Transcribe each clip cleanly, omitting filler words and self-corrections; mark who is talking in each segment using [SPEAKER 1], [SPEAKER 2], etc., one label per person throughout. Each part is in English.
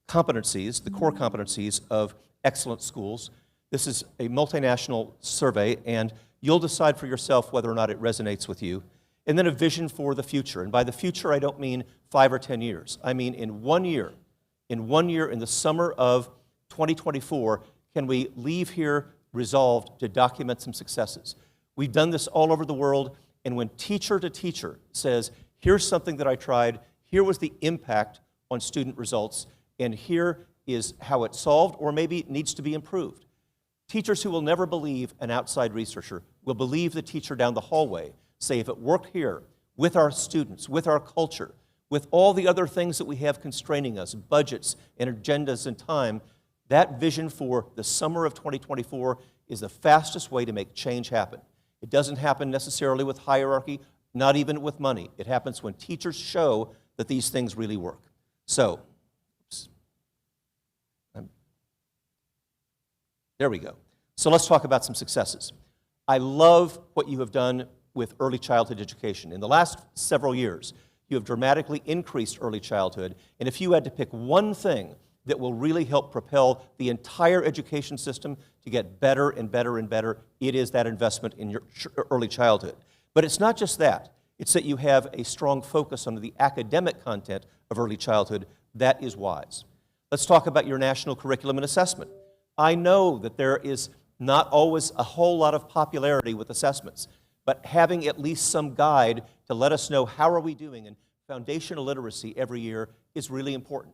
[SPEAKER 1] competencies, the core competencies of excellent schools. This is a multinational survey, and you'll decide for yourself whether or not it resonates with you. And then a vision for the future. And by the future, I don't mean 5 or 10 years. I mean in 1 year, in the summer of 2024, can we leave here resolved to document some successes? We've done this all over the world, and when teacher to teacher says, here's something that I tried, here was the impact on student results, and here is how it's solved, or maybe it needs to be improved. Teachers who will never believe an outside researcher will believe the teacher down the hallway, say if it worked here, with our students, with our culture, with all the other things that we have constraining us, budgets and agendas and time, that vision for the summer of 2024 is the fastest way to make change happen. It doesn't happen necessarily with hierarchy, not even with money. It happens when teachers show that these things really work. So, there we go. So let's talk about some successes. I love what you have done with early childhood education. In the last several years, you have dramatically increased early childhood, and if you had to pick one thing that will really help propel the entire education system to get better and better and better, it is that investment in your early childhood. But it's not just that. It's that you have a strong focus on the academic content of early childhood. That is wise. Let's talk about your national curriculum and assessment. I know that there is not always a whole lot of popularity with assessments, but having at least some guide to let us know how are we doing in foundational literacy every year is really important.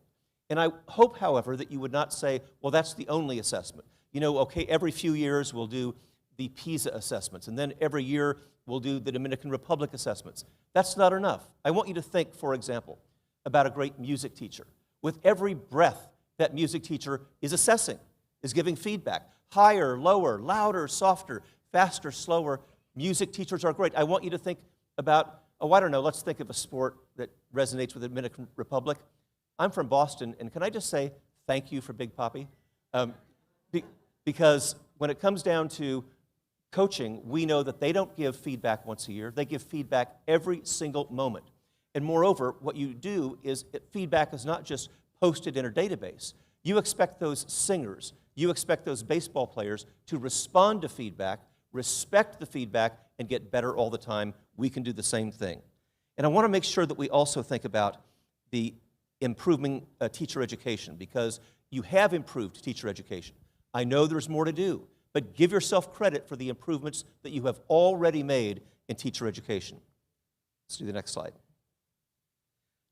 [SPEAKER 1] And I hope, however, that you would not say, well, that's the only assessment. You know, okay, every few years we'll do the PISA assessments, and then every year we'll do the Dominican Republic assessments. That's not enough. I want you to think, for example, about a great music teacher. With every breath, that music teacher is assessing, is giving feedback. Higher, lower, louder, softer, faster, slower. Music teachers are great. I want you to think about, oh, I don't know, let's think of a sport that resonates with the Dominican Republic. I'm from Boston, and can I just say thank you for Big Papi? Because when it comes down to coaching, we know that they don't give feedback once a year. They give feedback every single moment. And moreover, what you do is feedback is not just posted in a database. You expect those singers, you expect those baseball players to respond to feedback, respect the feedback, and get better all the time. We can do the same thing. And I want to make sure that we also think about the improving teacher education, because you have improved teacher education. I know there's more to do, but give yourself credit for the improvements that you have already made in teacher education. Let's do the next slide.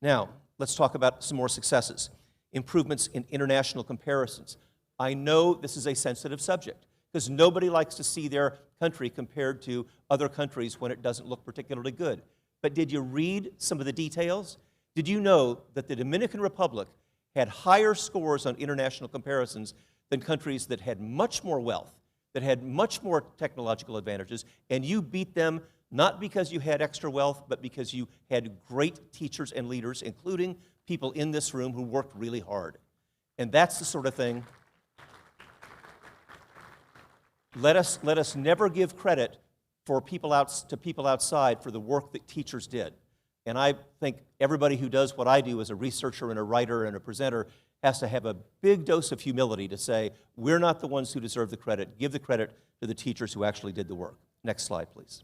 [SPEAKER 1] Now, let's talk about some more successes. Improvements in international comparisons. I know this is a sensitive subject, because nobody likes to see their country compared to other countries when it doesn't look particularly good. But did you read some of the details? Did you know that the Dominican Republic had higher scores on international comparisons than countries that had much more wealth, that had much more technological advantages, and you beat them not because you had extra wealth, but because you had great teachers and leaders, including people in this room who worked really hard. And that's the sort of thing. Let us never give credit for people outside for the work that teachers did. And I think everybody who does what I do as a researcher and a writer and a presenter has to have a big dose of humility to say, we're not the ones who deserve the credit. Give the credit to the teachers who actually did the work. Next slide, please.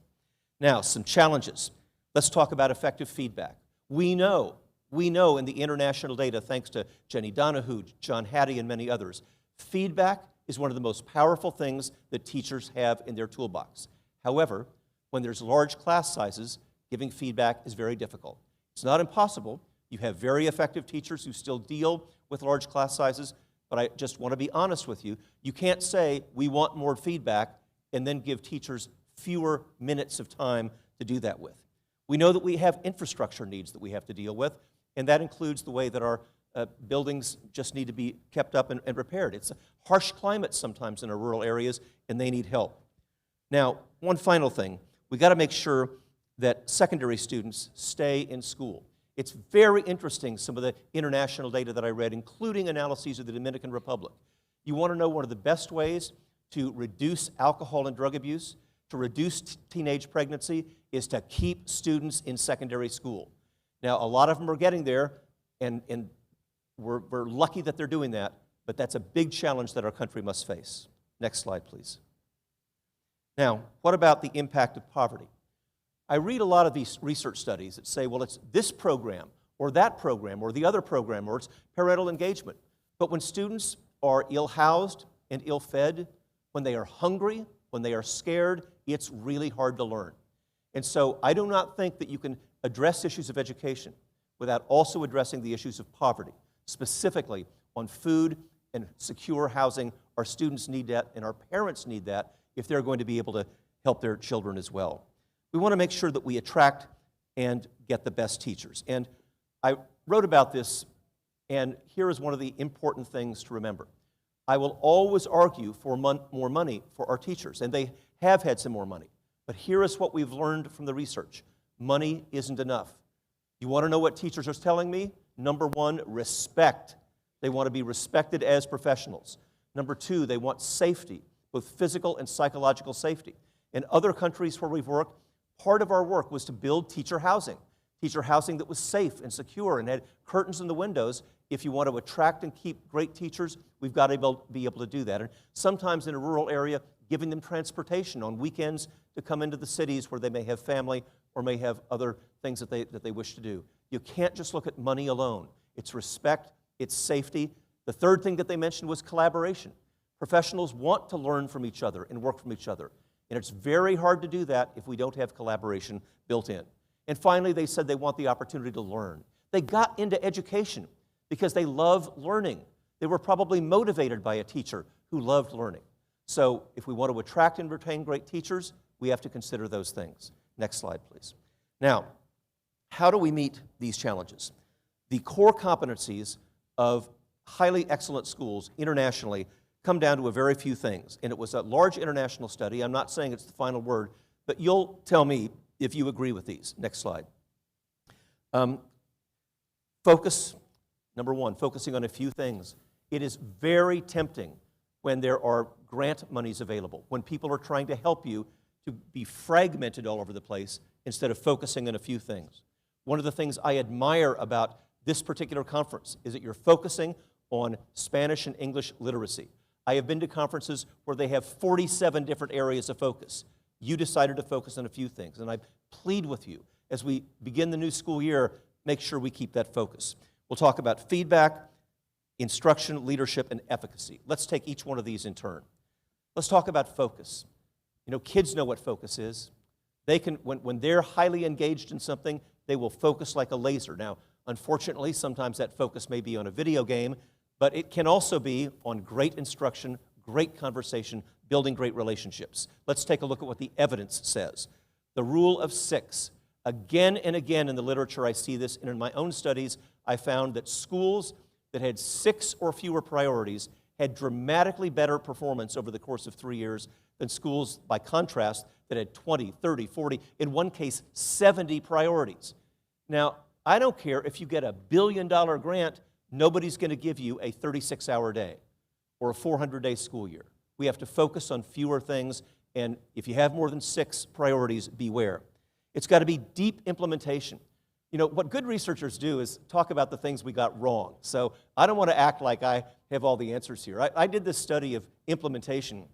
[SPEAKER 1] Now, some challenges. Let's talk about effective feedback. We know in the international data, thanks to Jenny Donahue, John Hattie, and many others, feedback is one of the most powerful things that teachers have in their toolbox. However, when there's large class sizes, giving feedback is very difficult. It's not impossible. You have very effective teachers who still deal with large class sizes, but I just want to be honest with you. You can't say, we want more feedback, and then give teachers fewer minutes of time to do that with. We know that we have infrastructure needs that we have to deal with, and that includes the way that our buildings just need to be kept up and repaired. It's a harsh climate sometimes in our rural areas, and they need help. Now, one final thing. We've got to make sure that secondary students stay in school. It's very interesting, some of the international data that I read, including analyses of the Dominican Republic. You want to know one of the best ways to reduce alcohol and drug abuse, to reduce teenage pregnancy, is to keep students in secondary school. Now, a lot of them are getting there, and we're lucky that they're doing that, but that's a big challenge that our country must face. Next slide, please. Now, what about the impact of poverty? I read a lot of these research studies that say, well, it's this program, or that program, or the other program, or it's parental engagement. But when students are ill-housed and ill-fed, when they are hungry, when they are scared, it's really hard to learn. And so I do not think that you can address issues of education without also addressing the issues of poverty, specifically on food and secure housing. Our students need that, and our parents need that if they're going to be able to help their children as well. We want to make sure that we attract and get the best teachers. And I wrote about this, and here is one of the important things to remember. I will always argue for more money for our teachers, and they have had some more money. But here is what we've learned from the research. Money isn't enough. You want to know what teachers are telling me? Number one, respect. They want to be respected as professionals. Number two, they want safety, both physical and psychological safety. In other countries where we've worked, part of our work was to build teacher housing that was safe and secure and had curtains in the windows. If you want to attract and keep great teachers, we've got to be able to do that. And sometimes in a rural area, giving them transportation on weekends to come into the cities where they may have family or may have other things that they wish to do. You can't just look at money alone. It's respect, it's safety. The third thing that they mentioned was collaboration. Professionals want to learn from each other and work from each other. And it's very hard to do that if we don't have collaboration built in. And finally, they said they want the opportunity to learn. They got into education because they love learning. They were probably motivated by a teacher who loved learning. So if we want to attract and retain great teachers, we have to consider those things. Next slide, please. Now, how do we meet these challenges? The core competencies of highly excellent schools internationally come down to a very few things. And it was a large international study. I'm not saying it's the final word, but you'll tell me if you agree with these. Next slide. Focus, number one, focusing on a few things. It is very tempting when there are grant monies available, when people are trying to help you to be fragmented all over the place instead of focusing on a few things. One of the things I admire about this particular conference is that you're focusing on Spanish and English literacy. I have been to conferences where they have 47 different areas of focus. You decided to focus on a few things, and I plead with you, as we begin the new school year, make sure we keep that focus. We'll talk about feedback, instruction, leadership, and efficacy. Let's take each one of these in turn. Let's talk about focus. You know, kids know what focus is. They can, when they're highly engaged in something, they will focus like a laser. Now, unfortunately, sometimes that focus may be on a video game, but it can also be on great instruction, great conversation, building great relationships. Let's take a look at what the evidence says. The rule of 6. Again and again in the literature I see this, and in my own studies, I found that schools that had 6 or fewer priorities had dramatically better performance over the course of 3 years than schools, by contrast, that had 20, 30, 40, in one case, 70 priorities. Now, I don't care if you get a $1 billion grant, nobody's going to give you a 36-hour day or a 400-day school year. We have to focus on fewer things, and if you have more than 6 priorities, beware. It's got to be deep implementation. You know, what good researchers do is talk about the things we got wrong. So I don't want to act like I have all the answers here. I did this study of implementation,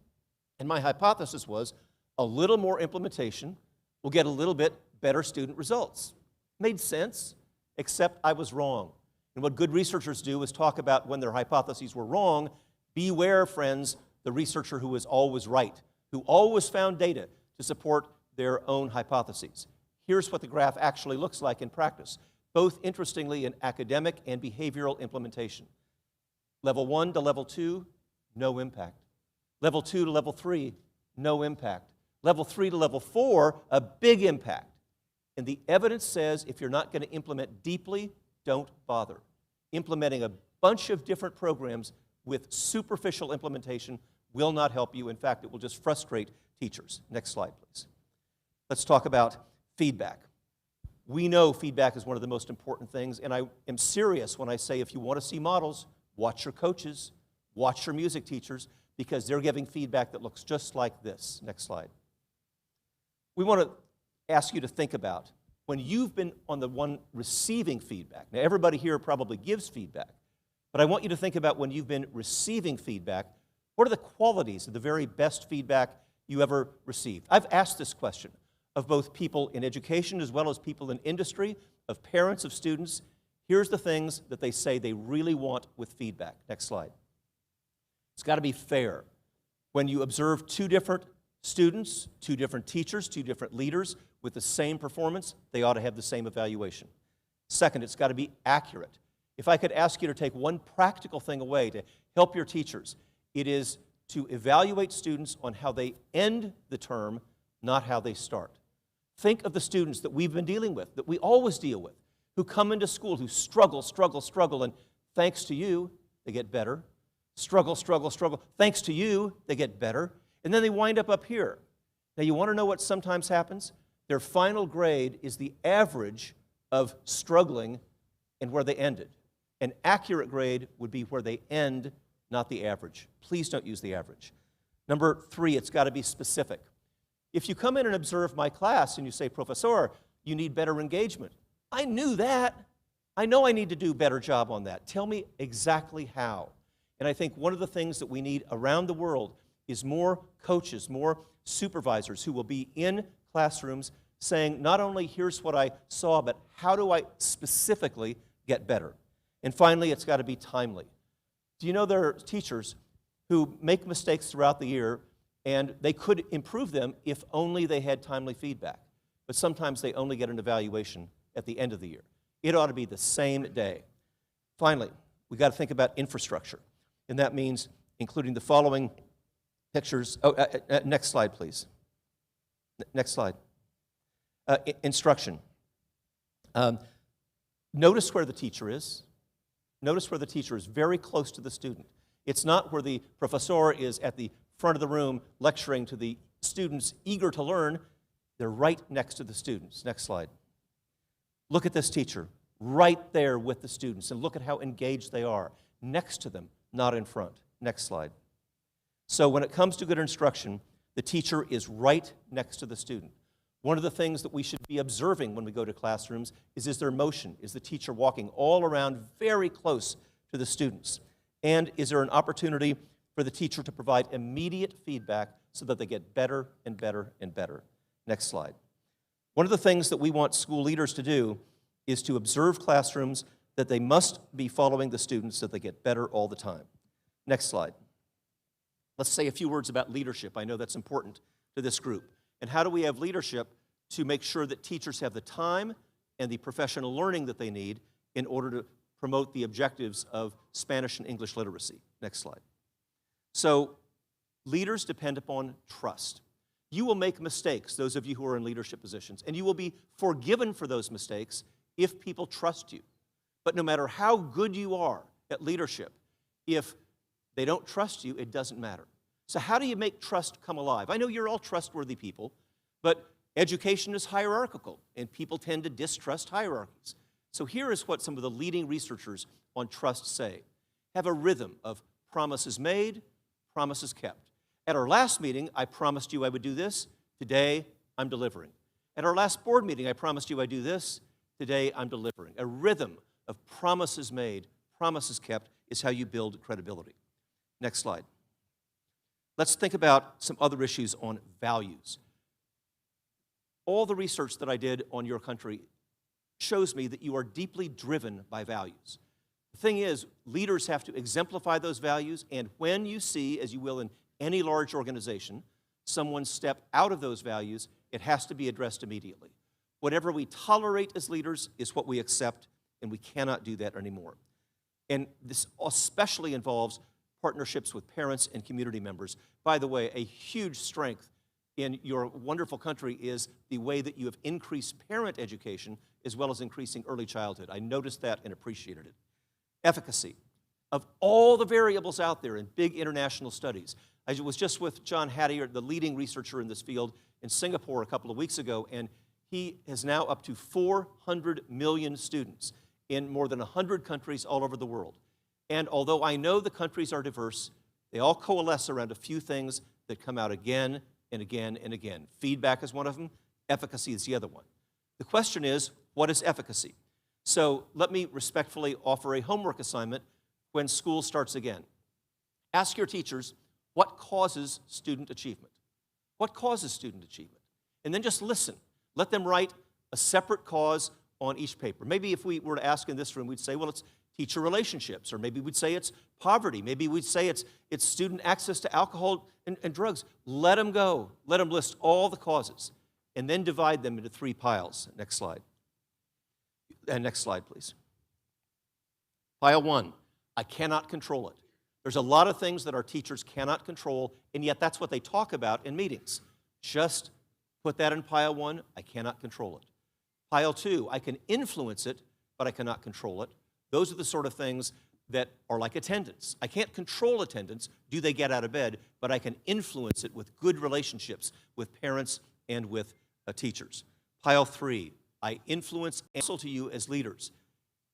[SPEAKER 1] and my hypothesis was a little more implementation will get a little bit better student results. Made sense, except I was wrong. And what good researchers do is talk about when their hypotheses were wrong. Beware, friends, the researcher who is always right, who always found data to support their own hypotheses. Here's what the graph actually looks like in practice, both interestingly in academic and behavioral implementation. Level 1 to level 2, no impact. Level 2 to level 3, no impact. Level 3 to level 4, a big impact. And the evidence says if you're not going to implement deeply, don't bother. Implementing a bunch of different programs with superficial implementation will not help you. In fact, it will just frustrate teachers. Next slide, please. Let's talk about feedback. We know feedback is one of the most important things, and I am serious when I say if you want to see models, watch your coaches, watch your music teachers, because they're giving feedback that looks just like this. Next slide. We want to ask you to think about when you've been on the one receiving feedback. Now, everybody here probably gives feedback, But I want you to think about when you've been receiving feedback, what are the qualities of the very best feedback you ever received? I've asked this question of both people in education as well as people in industry, of parents, of students. Here's the things that they say they really want with feedback. Next slide. It's got to be fair. When you observe two different students, two different teachers, two different leaders with the same performance, they ought to have the same evaluation. Second, it's got to be accurate. If I could ask you to take one practical thing away to help your teachers, it is to evaluate students on how they end the term, not how they start. Think of the students that we've been dealing with, that we always deal with, who come into school, who struggle, and thanks to you, they get better. Struggle. Thanks to you, they get better. And then they wind up here. Now, you want to know what sometimes happens? Their final grade is the average of struggling and where they ended. An accurate grade would be where they end, not the average. Please don't use the average. Number 3, it's got to be specific. If you come in and observe my class and you say, Professor, you need better engagement. I knew that. I know I need to do a better job on that. Tell me exactly how. And I think one of the things that we need around the world is more coaches, more supervisors who will be in classrooms saying, not only here's what I saw, but how do I specifically get better? And finally, it's got to be timely. Do you know there are teachers who make mistakes throughout the year and they could improve them if only they had timely feedback? But sometimes they only get an evaluation at the end of the year. It ought to be the same day. Finally, we've got to think about infrastructure. And that means including the following pictures. Next slide, please. Next slide. Instruction. Notice where the teacher is. Notice where the teacher is very close to the student. It's not where the professor is at the front of the room lecturing to the students eager to learn. They're right next to the students. Next slide. Look at this teacher right there with the students, and look at how engaged they are. Next to them, not in front. Next slide. So when it comes to good instruction, the teacher is right next to the student. One of the things that we should be observing when we go to classrooms is there motion? Is the teacher walking all around very close to the students? And is there an opportunity for the teacher to provide immediate feedback so that they get better and better and better? Next slide. One of the things that we want school leaders to do is to observe classrooms that they must be following the students so that they get better all the time. Next slide. Let's say a few words about leadership. I know that's important to this group. And how do we have leadership to make sure that teachers have the time and the professional learning that they need in order to promote the objectives of Spanish and English literacy? Next slide. So leaders depend upon trust. You will make mistakes, those of you who are in leadership positions, and you will be forgiven for those mistakes if people trust you. But no matter how good you are at leadership, if they don't trust you, it doesn't matter. So how do you make trust come alive? I know you're all trustworthy people, but education is hierarchical, and people tend to distrust hierarchies. So here is what some of the leading researchers on trust say. Have a rhythm of promises made, promises kept. At our last meeting, I promised you I would do this. Today, I'm delivering. At our last board meeting, I promised you I'd do this. Today, I'm delivering. A rhythm of promises made, promises kept is how you build credibility. Next slide. Let's think about some other issues on values. All the research that I did on your country shows me that you are deeply driven by values. The thing is, leaders have to exemplify those values, and when you see, as you will in any large organization, someone step out of those values, it has to be addressed immediately. Whatever we tolerate as leaders is what we accept, and we cannot do that anymore. And this especially involves partnerships with parents and community members. By the way, a huge strength in your wonderful country is the way that you have increased parent education as well as increasing early childhood. I noticed that and appreciated it. Efficacy. Of all the variables out there in big international studies, I was just with John Hacia, the leading researcher in this field, in Singapore a couple of weeks ago, and he is now up to 400 million students in more than 100 countries all over the world. And although I know the countries are diverse, they all coalesce around a few things that come out again and again and again. Feedback is one of them. Efficacy is the other one. The question is, what is efficacy? So let me respectfully offer a homework assignment when school starts again. Ask your teachers, what causes student achievement? What causes student achievement? And then just listen. Let them write a separate cause on each paper. Maybe if we were to ask in this room, we'd say, well, it's teacher relationships, or maybe we'd say it's poverty. Maybe we'd say it's student access to alcohol and drugs. Let them go. Let them list all the causes, and then divide them into 3 piles. Next slide. Next slide, please. Pile 1, I cannot control it. There's a lot of things that our teachers cannot control, and yet that's what they talk about in meetings. Just put that in pile 1, I cannot control it. Pile 2, I can influence it, but I cannot control it. Those are the sort of things that are like attendance. I can't control attendance, do they get out of bed, but I can influence it with good relationships with parents and with teachers. Pile 3, I influence and also to you as leaders,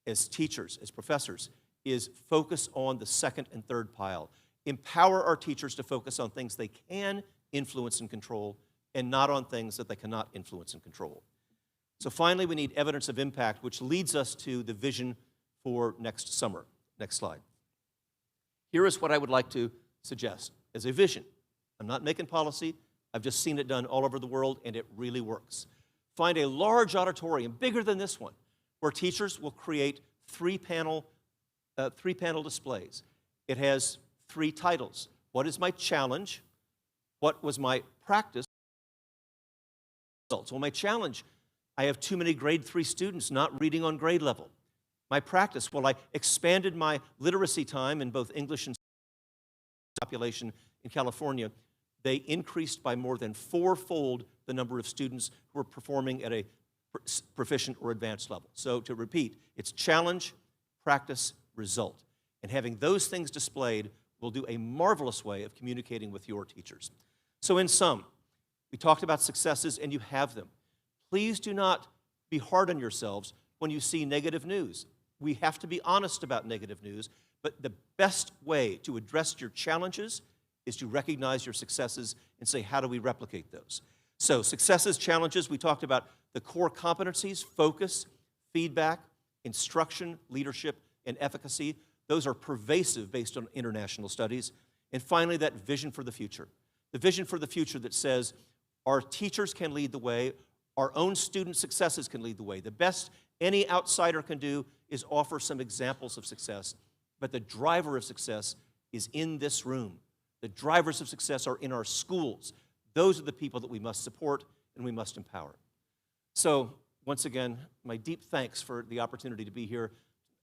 [SPEAKER 1] as teachers, as professors, is focus on the second and third pile. Empower our teachers to focus on things they can influence and control, and not on things that they cannot influence and control. So finally, we need evidence of impact, which leads us to the vision for next summer. Next slide. Here is what I would like to suggest as a vision. I'm not making policy. I've just seen it done all over the world, and it really works. Find a large auditorium, bigger than this one, where teachers will create 3-panel displays. It has 3 titles. What is my challenge? What was my practice? Well, my challenge, I have too many grade 3 students not reading on grade level. My practice, well, I expanded my literacy time in both English and population in California. They increased by more than 4-fold the number of students who were performing at a proficient or advanced level. So to repeat, it's challenge, practice, result. And having those things displayed will do a marvelous way of communicating with your teachers. So in sum, we talked about successes, and you have them. Please do not be hard on yourselves when you see negative news. We have to be honest about negative news, but the best way to address your challenges is to recognize your successes and say, how do we replicate those? So successes, challenges, we talked about the core competencies: focus, feedback, instruction, leadership, and efficacy. Those are pervasive based on international studies. And finally, that vision for the future. The vision for the future that says our teachers can lead the way, our own student successes can lead the way. The best any outsider can do is offer some examples of success, but the driver of success is in this room. The drivers of success are in our schools. Those are the people that we must support and we must empower. So, once again, my deep thanks for the opportunity to be here.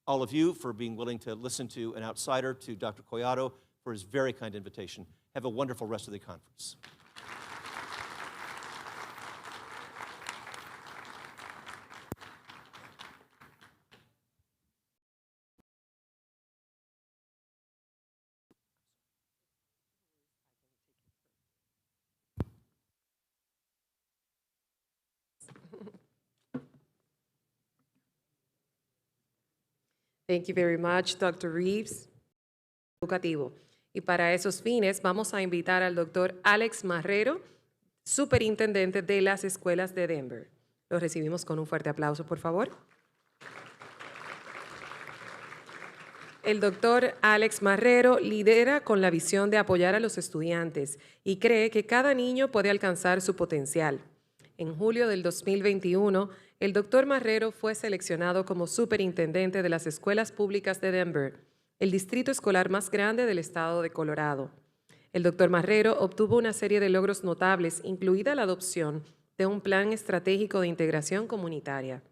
[SPEAKER 1] All of you for being willing to listen to an outsider, to Dr. Collado for his very kind invitation. Have a wonderful rest of the conference.
[SPEAKER 2] Thank you very much, Dr. Reeves. Educativo. Y para esos fines vamos a invitar al doctor Alex Marrero, superintendente de las escuelas de Denver. Lo recibimos con un fuerte aplauso, por favor. El doctor Alex Marrero lidera con la visión de apoyar a los estudiantes y cree que cada niño puede alcanzar su potencial. En julio del 2021, el doctor Marrero fue seleccionado como superintendente de las escuelas públicas de Denver, el distrito escolar más grande del estado de Colorado. El doctor Marrero obtuvo una serie de logros notables, incluida la adopción de un plan estratégico de integración comunitaria.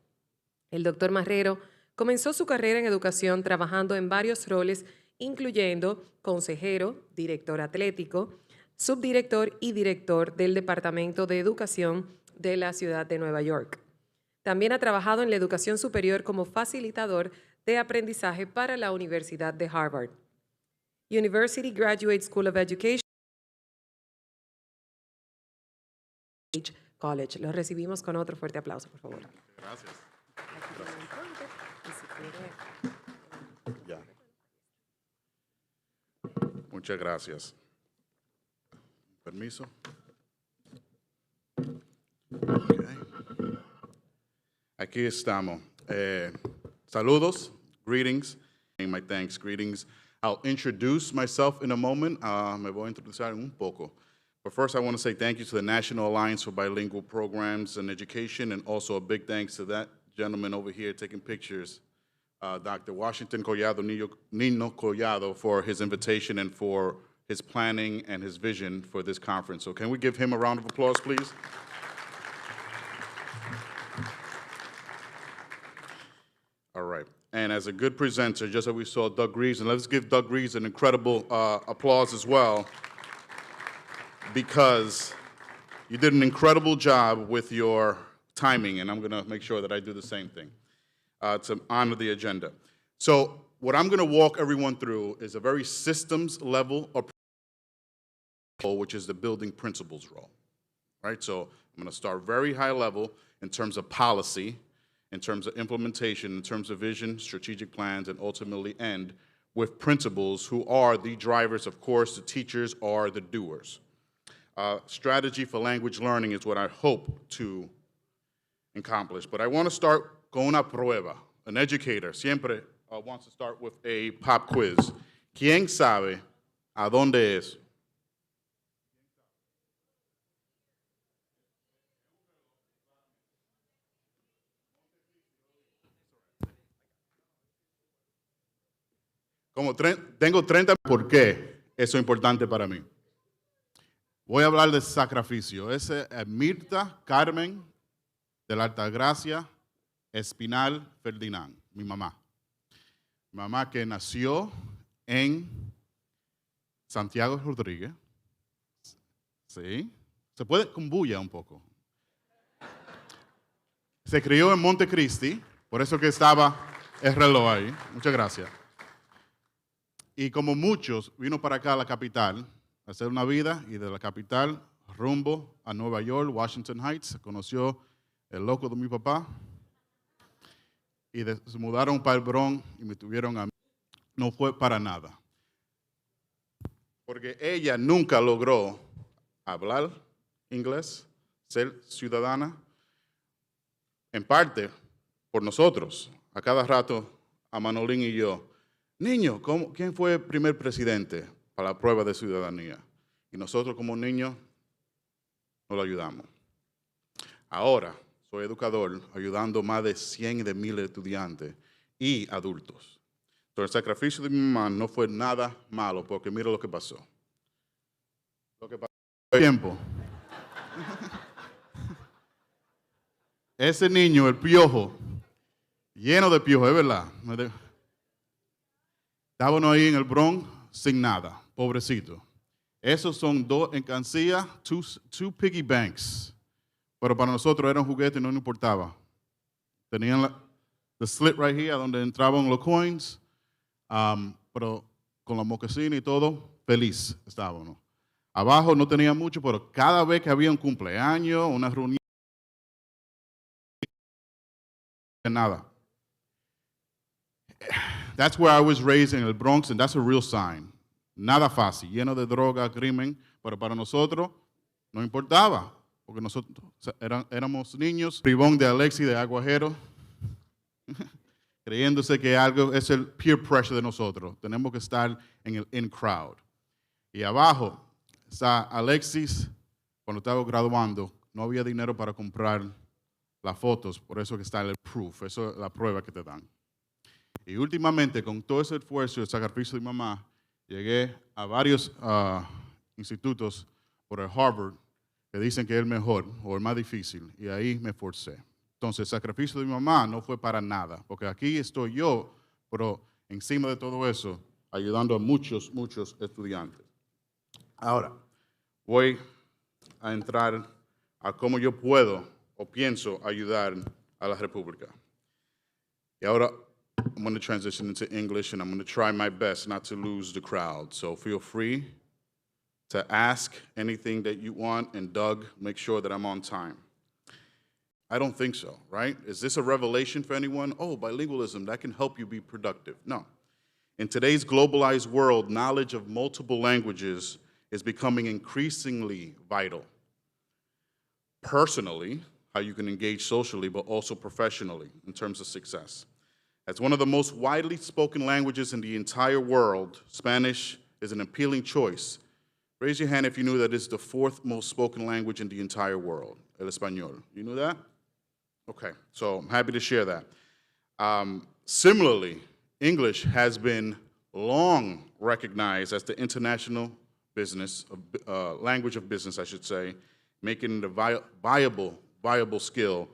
[SPEAKER 2] El doctor Marrero comenzó su carrera en educación trabajando en varios roles, incluyendo consejero, director atlético, subdirector y director del Departamento de Educación de la ciudad de Nueva York. También ha trabajado en la educación superior como facilitador de aprendizaje para la Universidad de Harvard. University Graduate School of Education College. Lo recibimos con otro fuerte aplauso, por favor.
[SPEAKER 3] Gracias. Ya. Muchas gracias. Permiso. Okay. Aquí estamos. Saludos, greetings. My thanks, greetings. I'll introduce myself in a moment. Me voy a introducir un poco. But first, I want to say thank you to the National Alliance for Bilingual Programs and Education, and also a big thanks to that gentleman over here taking pictures, Dr. Washington Collado, Nino Collado, for his invitation and for his planning and his vision for this conference. So can we give him a round of applause, please? All right. And as a good presenter, just as we saw Doug Reeves, and let's give Doug Reeves an incredible applause as well, because you did an incredible job with your timing, and I'm going to make sure that I do the same thing to honor the agenda. So what I'm going to walk everyone through is a very systems level approach, which is the building principles role, right? So I'm going to start very high level in terms of policy, in terms of implementation, in terms of vision, strategic plans, and ultimately end with principals who are the drivers. Of course, the teachers are the doers. Strategy for language learning is what I hope to accomplish. But I want to start con una prueba. An educator siempre wants to start with a pop quiz. ¿Quién sabe a dónde es? Tengo 30, ¿por qué eso es importante para mí? Voy a hablar de sacrificio. Ese es Mirta Carmen de la Altagracia Espinal Ferdinand, mi mamá. Mi mamá que nació en Santiago Rodríguez. Sí. Se puede con bulla un poco. Se crió en Montecristi, por eso que estaba el reloj ahí. Muchas gracias. Y como muchos, vino para acá a la capital a hacer una vida, y de la capital rumbo a Nueva York, Washington Heights. Conoció el loco de mi papá y se mudaron para el Bronx y me tuvieron a mí. No fue para nada. Porque ella nunca logró hablar inglés, ser ciudadana, en parte por nosotros. A cada rato, a Manolín y yo, niño, ¿quién fue el primer presidente para la prueba de ciudadanía? Y nosotros como niños no lo ayudamos. Ahora soy educador ayudando más de 100 de miles de estudiantes y adultos. Entonces el sacrificio de mi mamá no fue nada malo, porque mira lo que pasó. Lo que pasó en el tiempo. Ese niño, el piojo, lleno de piojos, es verdad. Estábamos ahí en el Bronx sin nada, pobrecito. Esos son dos alcancías, two piggy banks. Pero para nosotros era un juguete y no nos importaba. Tenían the slit right here, donde entraban los coins, pero con la mocasina y todo, feliz estábamos. Abajo no tenía mucho, pero cada vez que había un cumpleaños, una reunión, nada. That's where I was raised in el Bronx, and that's a real sign. Nada fácil, lleno de droga, crimen, pero para nosotros no importaba, porque nosotros éramos niños, privón de Alexis de Aguajero, creyéndose que algo es el peer pressure de nosotros. Tenemos que estar en el in crowd. Y abajo está Alexis, cuando estaba graduando, no había dinero para comprar las fotos, por eso que está el proof, eso es la prueba que te dan. Y últimamente, con todo ese esfuerzo y el sacrificio de mi mamá, llegué a varios institutos por el Harvard que dicen que es el mejor o el más difícil, y ahí me esforcé. Entonces, el sacrificio de mi mamá no fue para nada, porque aquí estoy yo, pero encima de todo eso, ayudando a muchos estudiantes. Ahora, voy a entrar a cómo yo puedo o pienso ayudar a la República. Y ahora, I'm going to transition into English, and I'm going to try my best not to lose the crowd. So feel free to ask anything that you want, and Doug, make sure that I'm on time. I don't think so, right? Is this a revelation for anyone? Oh, bilingualism, that can help you be productive. No. In today's globalized world, knowledge of multiple languages is becoming increasingly vital. Personally, how you can engage socially, but also professionally in terms of success. As one of the most widely spoken languages in the entire world, Spanish is an appealing choice. Raise your hand if you knew that it's the fourth most spoken language in the entire world, el español. You knew that? Okay, so I'm happy to share that. Similarly, English has been long recognized as the international business, language of business, I should say, making it a viable skill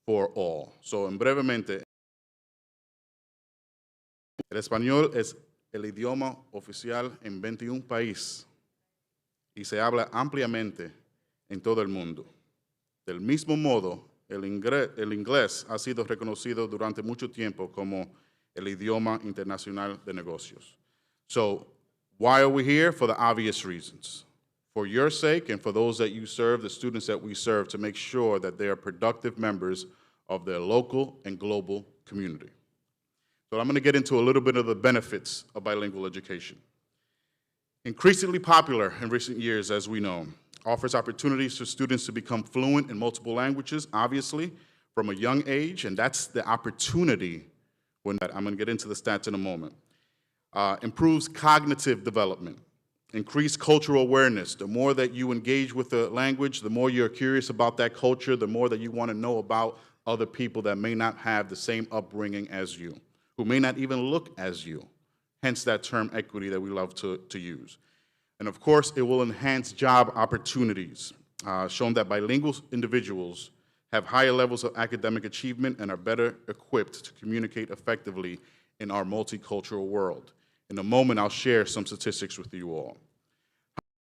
[SPEAKER 3] for all. So, en brevemente, el español es el idioma oficial en 21 países y se habla ampliamente en todo el mundo. Del mismo modo, el inglés ha sido reconocido durante mucho tiempo como el idioma internacional de negocios. So, why are we here? For the obvious reasons. For your sake and for those that you serve, the students that we serve, to make sure that they are productive members of their local and global community. So I'm going to get into a little bit of the benefits of bilingual education. Increasingly popular in recent years, as we know, offers opportunities for students to become fluent in multiple languages, obviously, from a young age, and that's the opportunity when I'm going to get into the stats in a moment. Improves cognitive development, increased cultural awareness. The more that you engage with the language, the more you're curious about that culture, the more that you want to know about other people that may not have the same upbringing as you, who may not even look as you, hence that term equity that we love to use. And of course, it will enhance job opportunities, shown that bilingual individuals have higher levels of academic achievement and are better equipped to communicate effectively in our multicultural world. In a moment, I'll share some statistics with you all.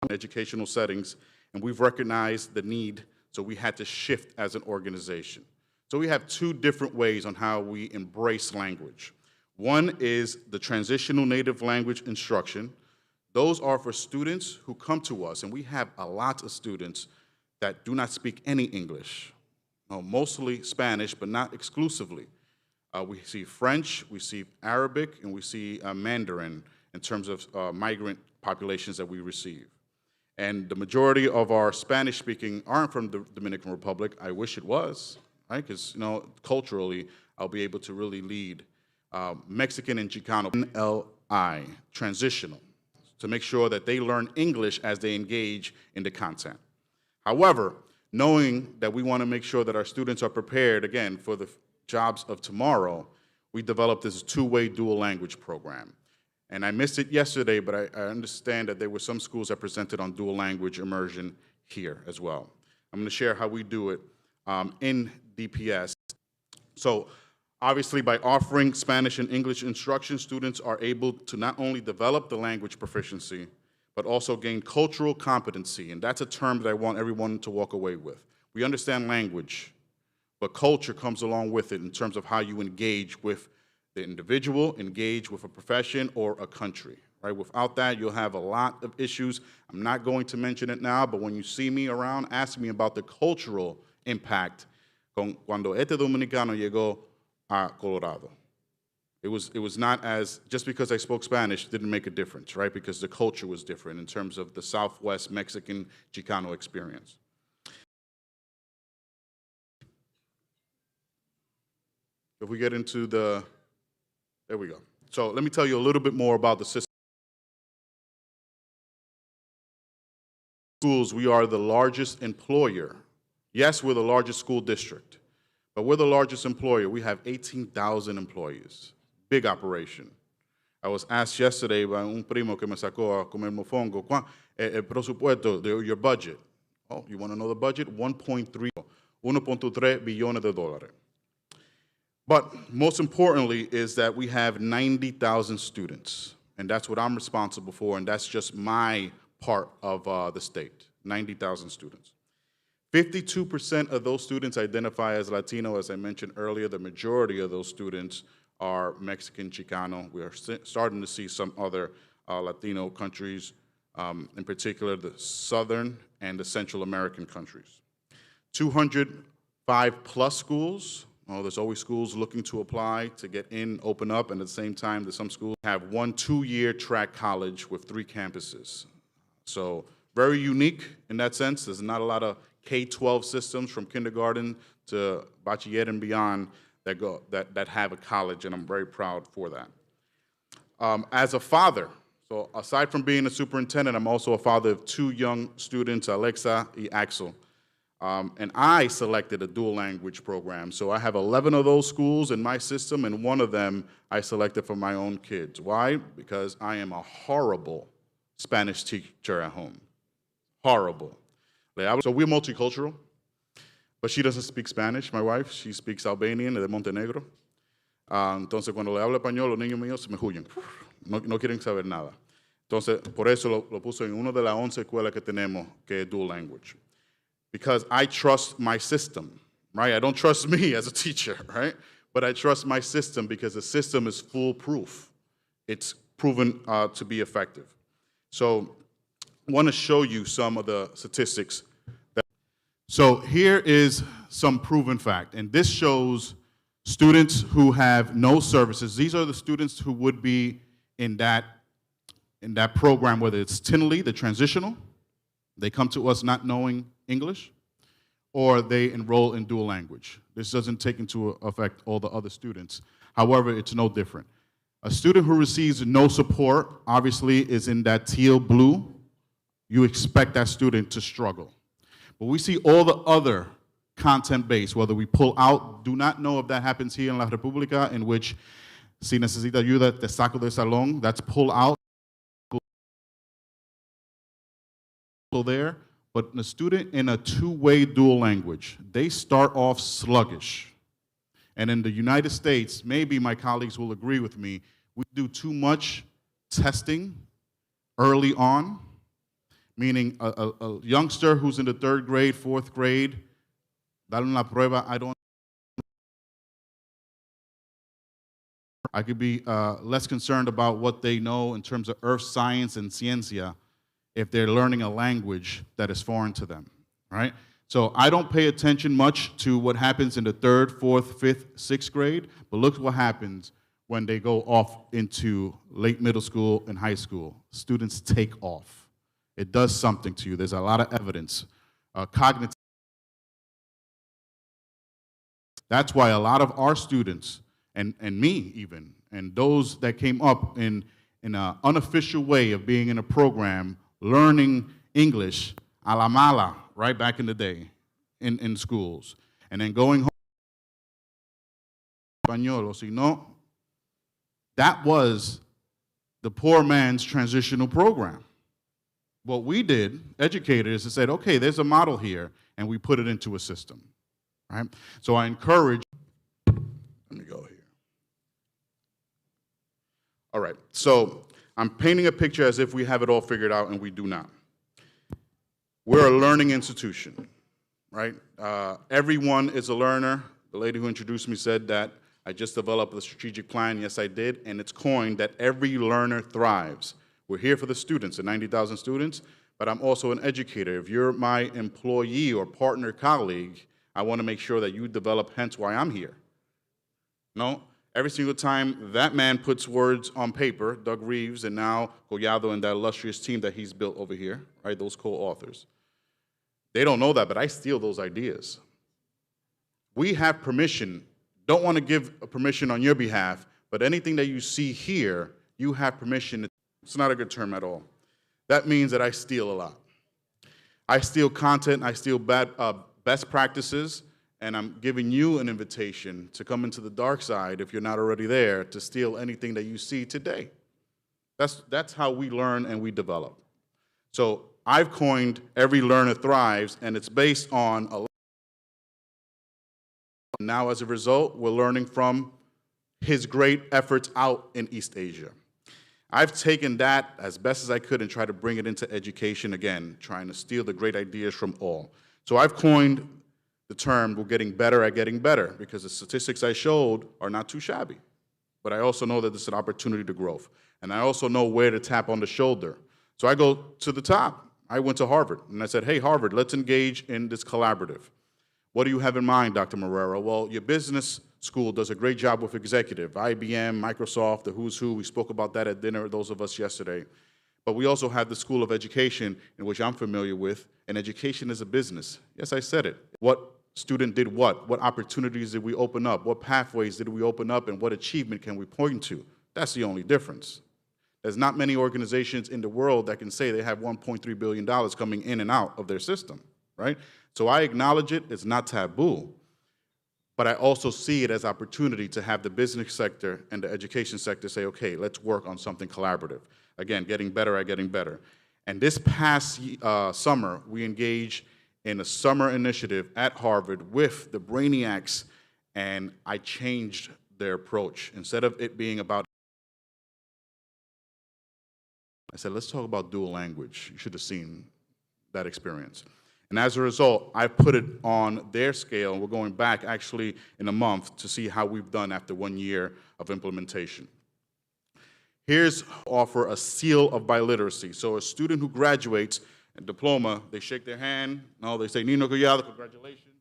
[SPEAKER 3] In educational settings, and we've recognized the need, so we had to shift as an organization. So we have two different ways on how we embrace language. One is the transitional native language instruction. Those are for students who come to us, and we have a lot of students that do not speak any English, mostly Spanish, but not exclusively. We see French, we see Arabic, and we see Mandarin in terms of migrant populations that we receive. And the majority of our Spanish-speaking aren't from the Dominican Republic. I wish it was, right? Because, culturally, I'll be able to really lead Mexican and Chicano, NLI, transitional, to make sure that they learn English as they engage in the content. However, knowing that we want to make sure that our students are prepared, again, for the jobs of tomorrow, we developed this two-way dual language program. And I missed it yesterday, but I understand that there were some schools that presented on dual language immersion here as well. I'm going to share how we do it in DPS. So obviously, by offering Spanish and English instruction, students are able to not only develop the language proficiency, but also gain cultural competency. And that's a term that I want everyone to walk away with. We understand language, but culture comes along with it in terms of how you engage with the individual, engage with a profession or a country, right? Without that, you'll have a lot of issues. I'm not going to mention it now, but when you see me around, ask me about the cultural impact cuando este dominicano llegó a Colorado. It was not as, just because I spoke Spanish didn't make a difference, right? Because the culture was different in terms of the Southwest Mexican Chicano experience. If we get into there we go. So let me tell you a little bit more about the system. Schools, we are the largest employer. Yes, we're the largest school district, but we're the largest employer. We have 18,000 employees. Big operation. I was asked yesterday by un primo que me sacó a comer mofongo, el presupuesto, your budget. Oh, you want to know the budget? 1.3 billones de dólares. But most importantly is that we have 90,000 students, and that's what I'm responsible for, and that's just my part of the state, 90,000 students. 52% of those students identify as Latino, as I mentioned earlier. The majority of those students are Mexican, Chicano. We are starting to see some other Latino countries, in particular the Southern and the Central American countries. 205 plus schools. There's always schools looking to apply to get in, open up, and at the same time, there's some schools have 1 2-year track college with 3 campuses. So very unique in that sense. There's not a lot of K-12 systems from kindergarten to bachiller and beyond that have a college, and I'm very proud for that. As a father, so aside from being a superintendent, I'm also a father of 2 young students, Alexa and Axel. And I selected a dual language program. So I have 11 of those schools in my system, and one of them I selected for my own kids. Why? Because I am a horrible Spanish teacher at home. Horrible. So we're multicultural, but she doesn't speak Spanish, my wife. She speaks Albanian de Montenegro. Entonces, cuando le hablo español, los niños míos se me huyen. No quieren saber nada. Entonces, por eso lo puso en una de las 11 escuelas que tenemos, que es dual language. Because I trust my system, right? I don't trust me as a teacher, right? But I trust my system because the system is foolproof. It's proven to be effective. So I want to show you some of the statistics. So here is some proven fact, and this shows students who have no services. These are the students who would be in that program, whether it's Tinley, the transitional, they come to us not knowing English, or they enroll in dual language. This doesn't take into effect all the other students. However, it's no different. A student who receives no support, obviously, is in that teal blue. You expect that student to struggle. But we see all the other content-based, whether we pull out, do not know if that happens here in La República, in which si necesita ayuda, te saco del salón, that's pull out. There, but the student in a 2-way dual language, they start off sluggish. And in the United States, maybe my colleagues will agree with me, we do too much testing early on, meaning a youngster who's in the 3rd grade, 4th grade, dale una prueba, I could be less concerned about what they know in terms of earth science and ciencia if they're learning a language that is foreign to them, right? So I don't pay attention much to what happens in the 3rd, 4th, 5th, 6th grade, but look what happens when they go off into late middle school and high school. Students take off. It does something to you. There's a lot of evidence. Cognitive. That's why a lot of our students, and me even, and those that came up in an unofficial way of being in a program, learning English a la mala, right back in the day in schools, and then going home, español, o si no, that was the poor man's transitional program. What we did, educators, is said, okay, there's a model here, and we put it into a system, right? So I encourage, let me go here. All right, so I'm painting a picture as if we have it all figured out, and we do not. We're a learning institution, right? Everyone is a learner. The lady who introduced me said that I just developed a strategic plan. Yes, I did, and it's coined that every learner thrives. We're here for the students, the 90,000 students, but I'm also an educator. If you're my employee or partner colleague, I want to make sure that you develop, hence why I'm here. No? Every single time that man puts words on paper, Doug Reeves and now Collado and that illustrious team that he's built over here, right, those co-authors, they don't know that, but I steal those ideas. We have permission, don't want to give a permission on your behalf, but anything that you see here, you have permission. It's not a good term at all. That means that I steal a lot. I steal content, I steal best practices, and I'm giving you an invitation to come into the dark side, if you're not already there, to steal anything that you see today. That's how we learn and we develop. So I've coined every learner thrives, and it's based on a lot. Now, as a result, we're learning from his great efforts out in East Asia. I've taken that as best as I could and tried to bring it into education again, trying to steal the great ideas from all. So I've coined the term, we're getting better at getting better, because the statistics I showed are not too shabby. But I also know that there's an opportunity to growth. And I also know where to tap on the shoulder. So I go to the top. I went to Harvard, and I said, hey, Harvard, let's engage in this collaborative. What do you have in mind, Dr. Marrero? Well, your business school does a great job with executive, IBM, Microsoft, the who's who. We spoke about that at dinner, those of us yesterday. But we also have the School of Education, in which I'm familiar with, and education is a business. Yes, I said it. What student did what opportunities did we open up, what pathways did we open up, and what achievement can we point to. That's the only difference. There's not many organizations in the world that can say they have $1.3 billion coming in and out of their system, right? So I acknowledge it, it's not taboo, but I also see it as opportunity to have the business sector and the education sector say, okay, let's work on something collaborative. Again, getting better at getting better. And this past summer, we engaged in a summer initiative at Harvard with the Brainiacs, and I changed their approach. Instead of it being about, I said, let's talk about dual language. You should have seen that experience. And as a result, I put it on their scale, and we're going back actually in a month to see how we've done after 1 year of implementation. Here's offer a seal of biliteracy. So a student who graduates a diploma, they shake their hand, no, they say, Nino Collado, congratulations.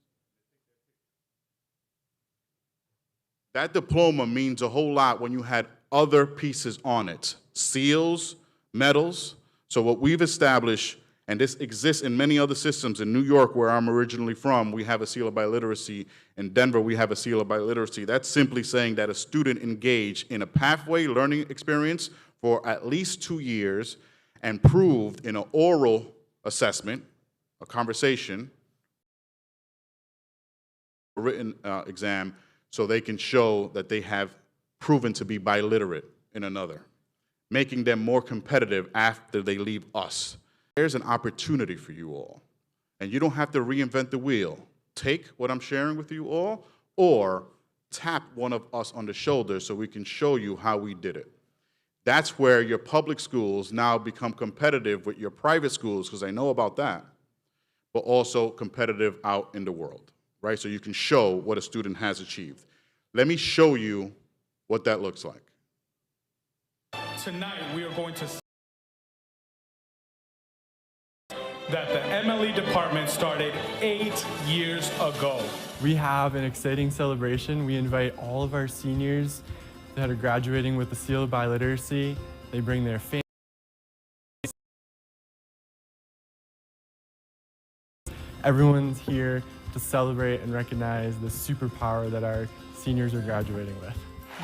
[SPEAKER 3] That diploma means a whole lot when you had other pieces on it, seals, medals. So what we've established, and this exists in many other systems, in New York, where I'm originally from, we have a seal of biliteracy. In Denver, we have a seal of biliteracy. That's simply saying that a student engaged in a pathway learning experience for at least 2 years and proved in an oral assessment, a conversation, a written exam, so they can show that they have proven to be biliterate in another, making them more competitive after they leave us. There's an opportunity for you all, and you don't have to reinvent the wheel. Take what I'm sharing with you all, or tap one of us on the shoulder so we can show you how we did it. That's where your public schools now become competitive with your private schools, because I know about that, but also competitive out in the world, right? So you can show what a student has achieved. Let me show you what that looks like.
[SPEAKER 4] Tonight, we are going to that the MLE department started 8 years ago.
[SPEAKER 5] We have an exciting celebration. We invite all of our seniors that are graduating with the seal of biliteracy. They bring their families. Everyone's here to celebrate and recognize the superpower that our seniors are graduating with.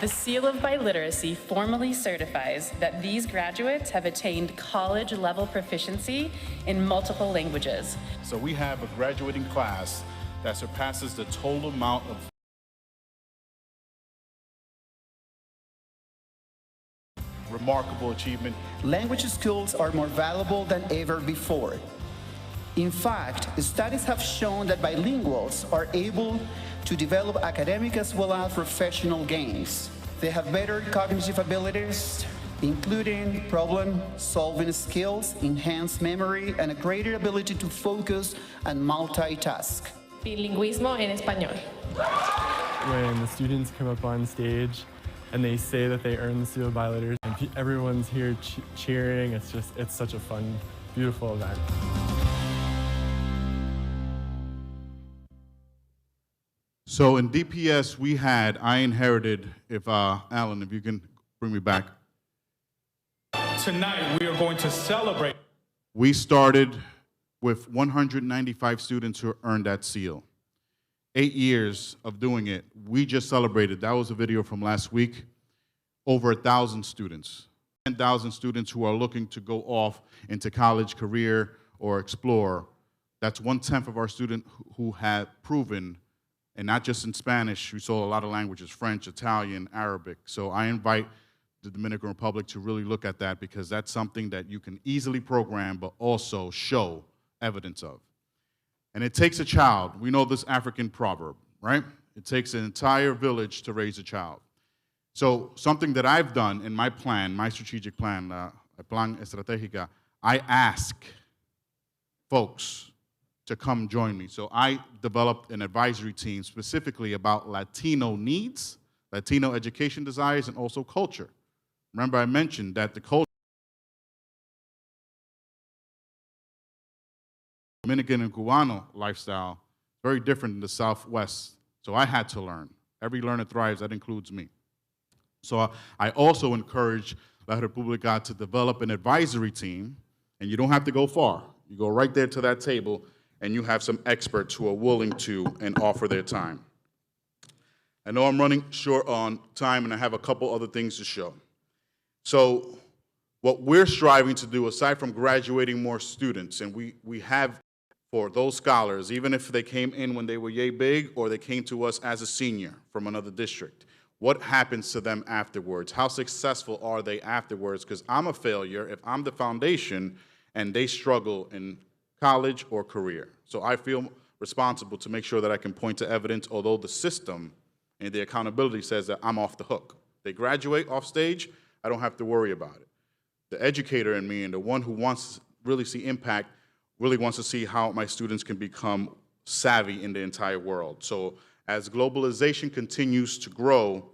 [SPEAKER 6] The Seal of Biliteracy formally certifies that these graduates have attained college-level proficiency in multiple languages.
[SPEAKER 3] So we have a graduating class that surpasses the total amount of remarkable achievement.
[SPEAKER 7] Language skills are more valuable than ever before. In fact, studies have shown that bilinguals are able to develop academic as well as professional gains. They have better cognitive abilities, including problem-solving skills, enhanced memory, and a greater ability to focus and multitask.
[SPEAKER 8] Bilingüismo en español.
[SPEAKER 5] When the students come up on stage and they say that they earned the seal of biliteracy, and everyone's here cheering, it's such a fun, beautiful event.
[SPEAKER 3] So in DPS, I inherited, Alan, if you can bring me back.
[SPEAKER 4] Tonight, we are going to celebrate.
[SPEAKER 3] We started with 195 students who earned that seal. 8 years of doing it. We just celebrated, that was a video from last week, over 1,000 students. 10,000 students who are looking to go off into college, career, or explore. That's 1/10 of our students who had proven, and not just in Spanish, we saw a lot of languages, French, Italian, Arabic. So I invite the Dominican Republic to really look at that, because that's something that you can easily program but also show evidence of. And it takes a child. We know this African proverb, right? It takes an entire village to raise a child. So something that I've done in my plan, my strategic plan, Plan Estrategia, I ask folks to come join me. So I developed an advisory team specifically about Latino needs, Latino education desires, and also culture. Remember, I mentioned that the culture, Dominican and Cubano lifestyle, very different in the Southwest. So I had to learn. Every learner thrives, that includes me. So I also encourage La República to develop an advisory team, and you don't have to go far. You go right there to that table, and you have some experts who are willing to and offer their time. I know I'm running short on time, and I have a couple other things to show. So what we're striving to do, aside from graduating more students, and we have for those scholars, even if they came in when they were yay big or they came to us as a senior from another district, what happens to them afterwards? How successful are they afterwards? Because I'm a failure if I'm the foundation and they struggle in college or career. So I feel responsible to make sure that I can point to evidence, although the system and the accountability says that I'm off the hook. They graduate off stage, I don't have to worry about it. The educator in me and the one who wants to really see impact really wants to see how my students can become savvy in the entire world. So as globalization continues to grow,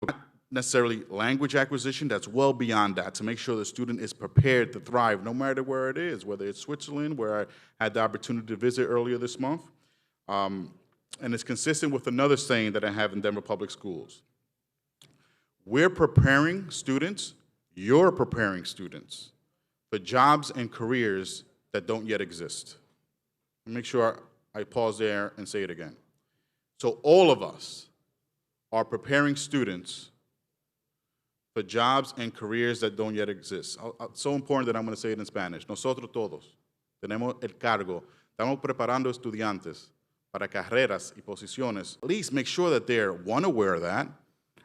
[SPEAKER 3] not necessarily language acquisition, that's well beyond that, to make sure the student is prepared to thrive no matter where it is, whether it's Switzerland, where I had the opportunity to visit earlier this month. And it's consistent with another saying that I have in Denver Public Schools. We're preparing students, you're preparing students for jobs and careers that don't yet exist. Make sure I pause there and say it again. So all of us are preparing students for jobs and careers that don't yet exist. It's so important that I'm going to say it in Spanish. Nosotros todos tenemos el cargo. Estamos preparando estudiantes para carreras y posiciones. At least make sure that they're, one, aware of that,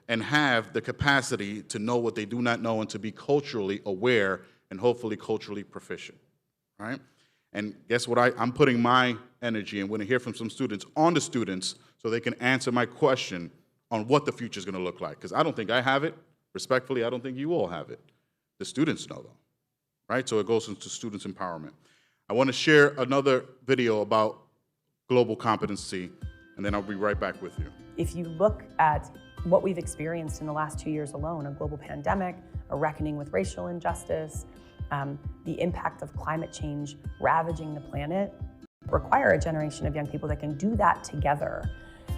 [SPEAKER 3] and have the capacity to know what they do not know and to be culturally aware and hopefully culturally proficient, right? And guess what? I'm putting my energy, and we're going to hear from some students, on the students so they can answer my question on what the future is going to look like. Because I don't think I have it. Respectfully, I don't think you all have it. The students know, though, right? So it goes into students' empowerment. I want to share another video about global competency, and then I'll be right back with you.
[SPEAKER 9] If you look at what we've experienced in the last 2 years alone, a global pandemic, a reckoning with racial injustice, the impact of climate change ravaging the planet, require a generation of young people that can do that together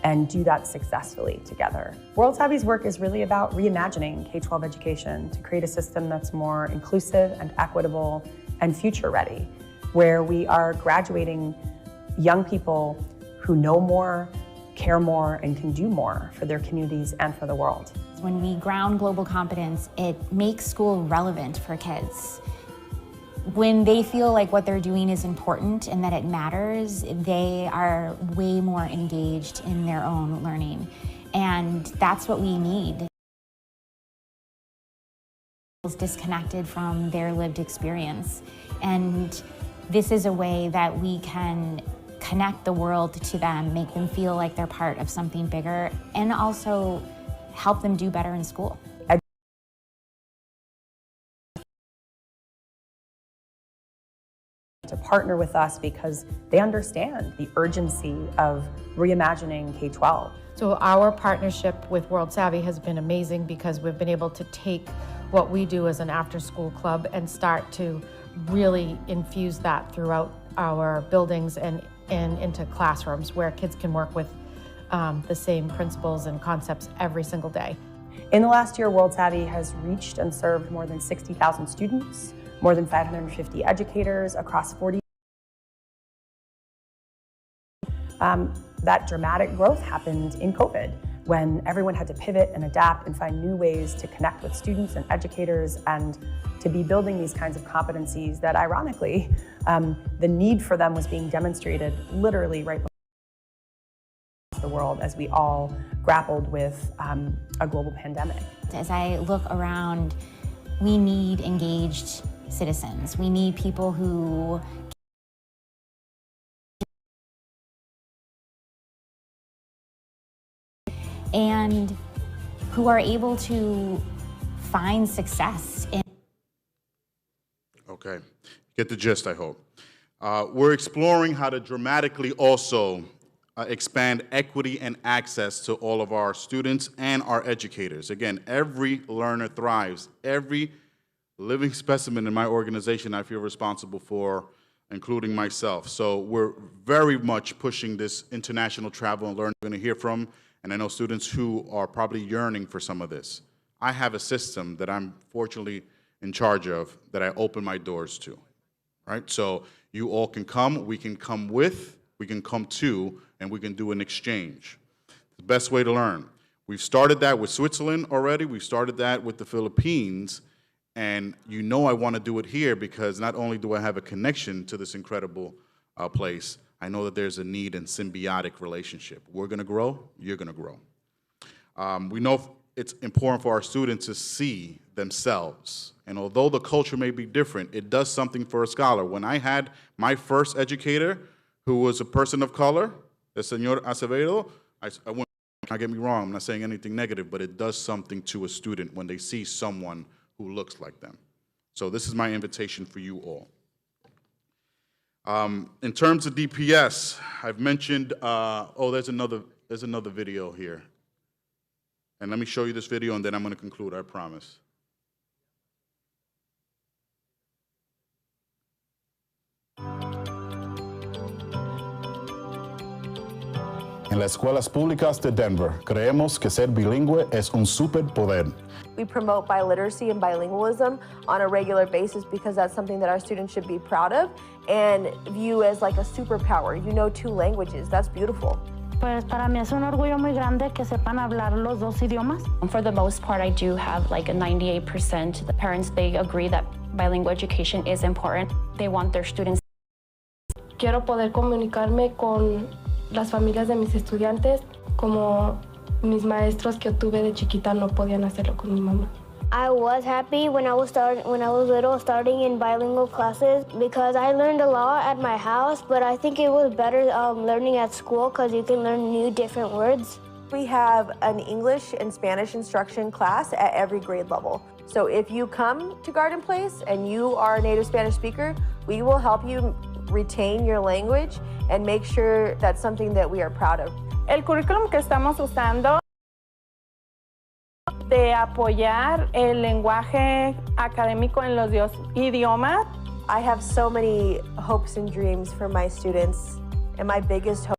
[SPEAKER 9] and do that successfully together. World Savvy's work is really about reimagining K-12 education to create a system that's more inclusive and equitable and future ready, where we are graduating young people who know more, care more, and can do more for their communities and for the world.
[SPEAKER 10] When we ground global competence, it makes school relevant for kids. When they feel like what they're doing is important and that it matters, they are way more engaged in their own learning. And that's what we need. Disconnected from their lived experience. And this is a way that we can connect the world to them, make them feel like they're part of something bigger, and also help them do better in school. To partner with us because they understand the urgency of reimagining K-12.
[SPEAKER 11] So our partnership with World Savvy has been amazing because we've been able to take what we do as an after-school club and start to really infuse that throughout our buildings and into classrooms where kids can work with the same principles and concepts every single day.
[SPEAKER 9] In the last year, World Savvy has reached and served more than 60,000 students, more than 550 educators across 40. That dramatic growth happened in COVID, when everyone had to pivot and adapt and find new ways to connect with students and educators and to be building these kinds of competencies that, ironically, the need for them was being demonstrated literally right across the world as we all grappled with a global pandemic.
[SPEAKER 10] As I look around, we need engaged citizens. We need people who and who are able to find success in.
[SPEAKER 3] Okay, get the gist, I hope. We're exploring how to dramatically also expand equity and access to all of our students and our educators. Again, every learner thrives. Every living specimen in my organization I feel responsible for, including myself. So we're very much pushing this international travel and learning. We're going to hear from, and I know students who are probably yearning for some of this. I have a system that I'm fortunately in charge of that I open my doors to, right? So you all can come, we can come with, we can come to, and we can do an exchange. The best way to learn. We've started that with Switzerland already. We've started that with the Philippines. And you know I want to do it here because not only do I have a connection to this incredible place, I know that there's a need and symbiotic relationship. We're going to grow, you're going to grow. We know it's important for our students to see themselves. And although the culture may be different, it does something for a scholar. When I had my first educator, who was a person of color, the Señor Acevedo, I wouldn't, don't get me wrong, I'm not saying anything negative, but it does something to a student when they see someone who looks like them. So this is my invitation for you all. In terms of DPS, I've mentioned, there's another video here. And let me show you this video and then I'm going to conclude, I promise.
[SPEAKER 12] En las escuelas públicas de Denver, creemos que ser bilingüe es un superpoder.
[SPEAKER 8] We promote biliteracy and bilingualism on a regular basis because that's something that our students should be proud of and view as like a superpower. You know 2 languages, that's beautiful.
[SPEAKER 13] Pues para mí es un orgullo muy grande que sepan hablar los 2 idiomas.
[SPEAKER 14] For the most part, I do have like a 98%. The parents, they agree that bilingual education is important. They want their students.
[SPEAKER 8] Quiero poder comunicarme con las familias de mis estudiantes como mis maestros que tuve de chiquita no podían hacerlo con mi mamá.
[SPEAKER 15] I was happy when I was little starting in bilingual classes because I learned a lot at my house, but I think it was better learning at school because you can learn new different words.
[SPEAKER 8] We have an English and Spanish instruction class at every grade level. So if you come to Garden Place and you are a native Spanish speaker, we will help you retain your language and make sure that's something that we are proud of.
[SPEAKER 13] El currículum que estamos usando de apoyar el lenguaje académico en los 2 idiomas.
[SPEAKER 8] I have so many hopes and dreams for my students, and my biggest hope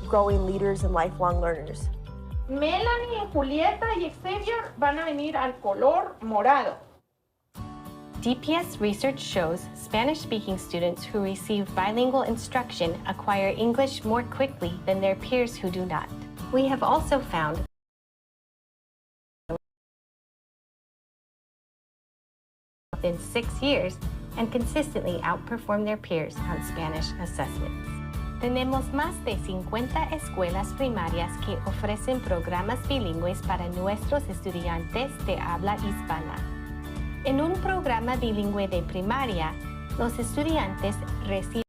[SPEAKER 8] is growing leaders and lifelong learners.
[SPEAKER 11] Melanie, Julieta y Xavier van a venir al color morado.
[SPEAKER 14] DPS research shows Spanish-speaking students who receive bilingual instruction acquire English more quickly than their peers who do not. We have also found within 6 years and consistently outperform their peers on Spanish assessments. Tenemos más de 50 escuelas primarias que ofrecen programas bilingües para nuestros estudiantes de habla hispana. En un programa bilingüe de primaria, los estudiantes reciben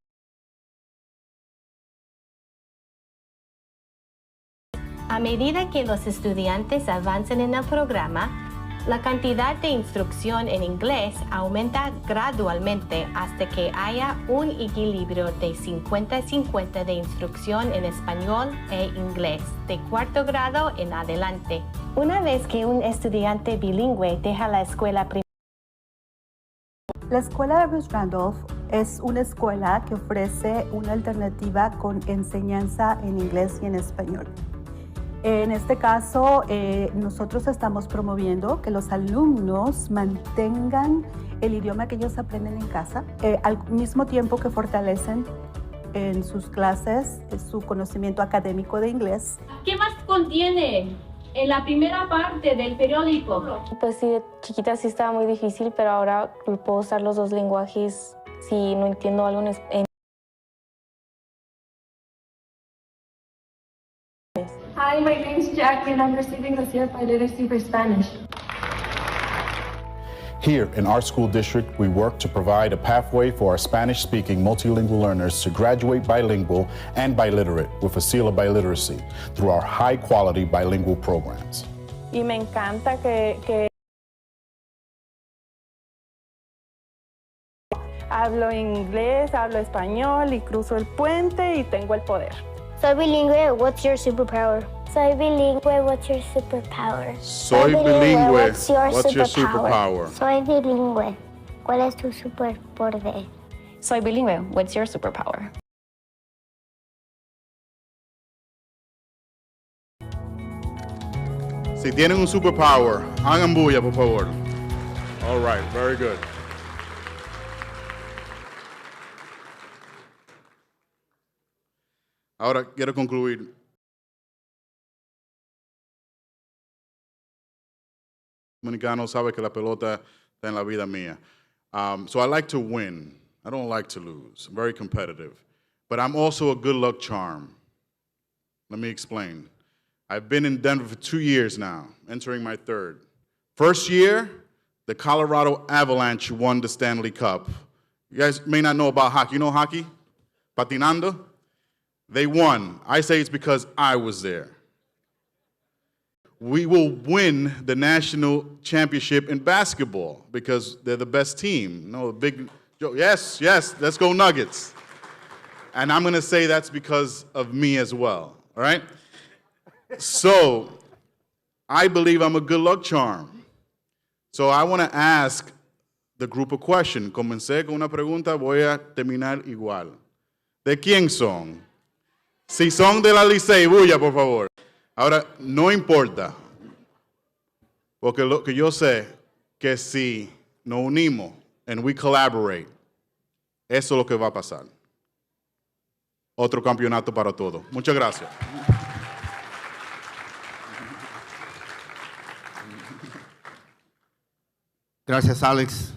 [SPEAKER 14] a medida que los estudiantes avanzan en el programa, la cantidad de instrucción en inglés aumenta gradualmente hasta que haya un equilibrio de 50-50 de instrucción en español e inglés, de 4º grado en adelante. Una vez que un estudiante bilingüe deja la escuela primaria,
[SPEAKER 16] la escuela de Bruce Randolph es una escuela que ofrece una alternativa con enseñanza en inglés y en español. En este caso, nosotros estamos promoviendo que los alumnos mantengan el idioma que ellos aprenden en casa, al mismo tiempo que fortalecen en sus clases su conocimiento académico de inglés.
[SPEAKER 17] ¿Qué más contiene en la primera parte del periódico?
[SPEAKER 18] Pues sí, de chiquita sí estaba muy difícil, pero ahora puedo usar los 2 lenguajes si no entiendo algo en
[SPEAKER 17] Hi, my name is Jack and I'm receiving Hacia by Literacy for Spanish.
[SPEAKER 12] Here in our school district, we work to provide a pathway for our Spanish-speaking multilingual learners to graduate bilingual and biliterate with a seal of biliteracy through our high-quality bilingual programs.
[SPEAKER 13] Y me encanta que hablo inglés, hablo español y cruzo el puente y tengo el poder.
[SPEAKER 15] Soy bilingüe, what's your superpower? Soy bilingüe, what's your superpower?
[SPEAKER 3] Soy bilingüe, what's your superpower?
[SPEAKER 15] Soy bilingüe, ¿cuál es tu superpoder?
[SPEAKER 14] Soy bilingüe, what's your superpower?
[SPEAKER 3] Si tienen un superpower, hagan bulla, por favor. All right, very good. Ahora quiero concluir. Dominicano sabe que la pelota está en la vida mía. So I like to win. I don't like to lose. I'm very competitive. But I'm also a good luck charm. Let me explain. I've been in Denver for 2 years now, entering my third. First year, the Colorado Avalanche won the Stanley Cup. You guys may not know about hockey. You know hockey? Patinando? They won. I say it's because I was there. We will win the national championship in basketball because they're the best team. No, big, yes, let's go Nuggets. And I'm going to say that's because of me as well, all right? So I believe I'm a good luck charm. So I want to ask the group a question. Comencé con una pregunta, voy a terminar igual. ¿De quién son? Si son de la Licey, bulla, por favor. Ahora, no importa, porque lo que yo sé que si nos unimos and we collaborate, eso es lo que va a pasar. Otro campeonato para todos. Muchas gracias.
[SPEAKER 19] Gracias, Alex.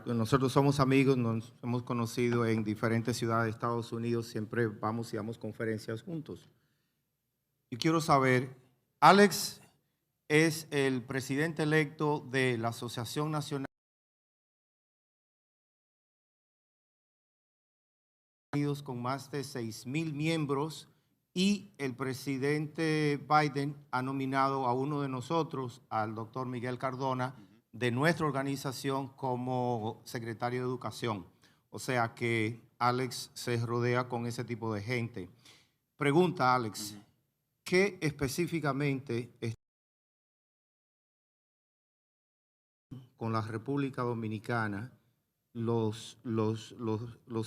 [SPEAKER 19] Nosotros somos amigos, nos hemos conocido en diferentes ciudades de Estados Unidos, siempre vamos y damos conferencias juntos. Yo quiero saber, Alex es el presidente electo de la Asociación Nacional con más de 6,000 miembros y el presidente Biden ha nominado a uno de nosotros, al doctor Miguel Cardona, de nuestra organización como secretario de Educación. O sea que Alex se rodea con ese tipo de gente. Pregunta, Alex, ¿qué específicamente con la República Dominicana, los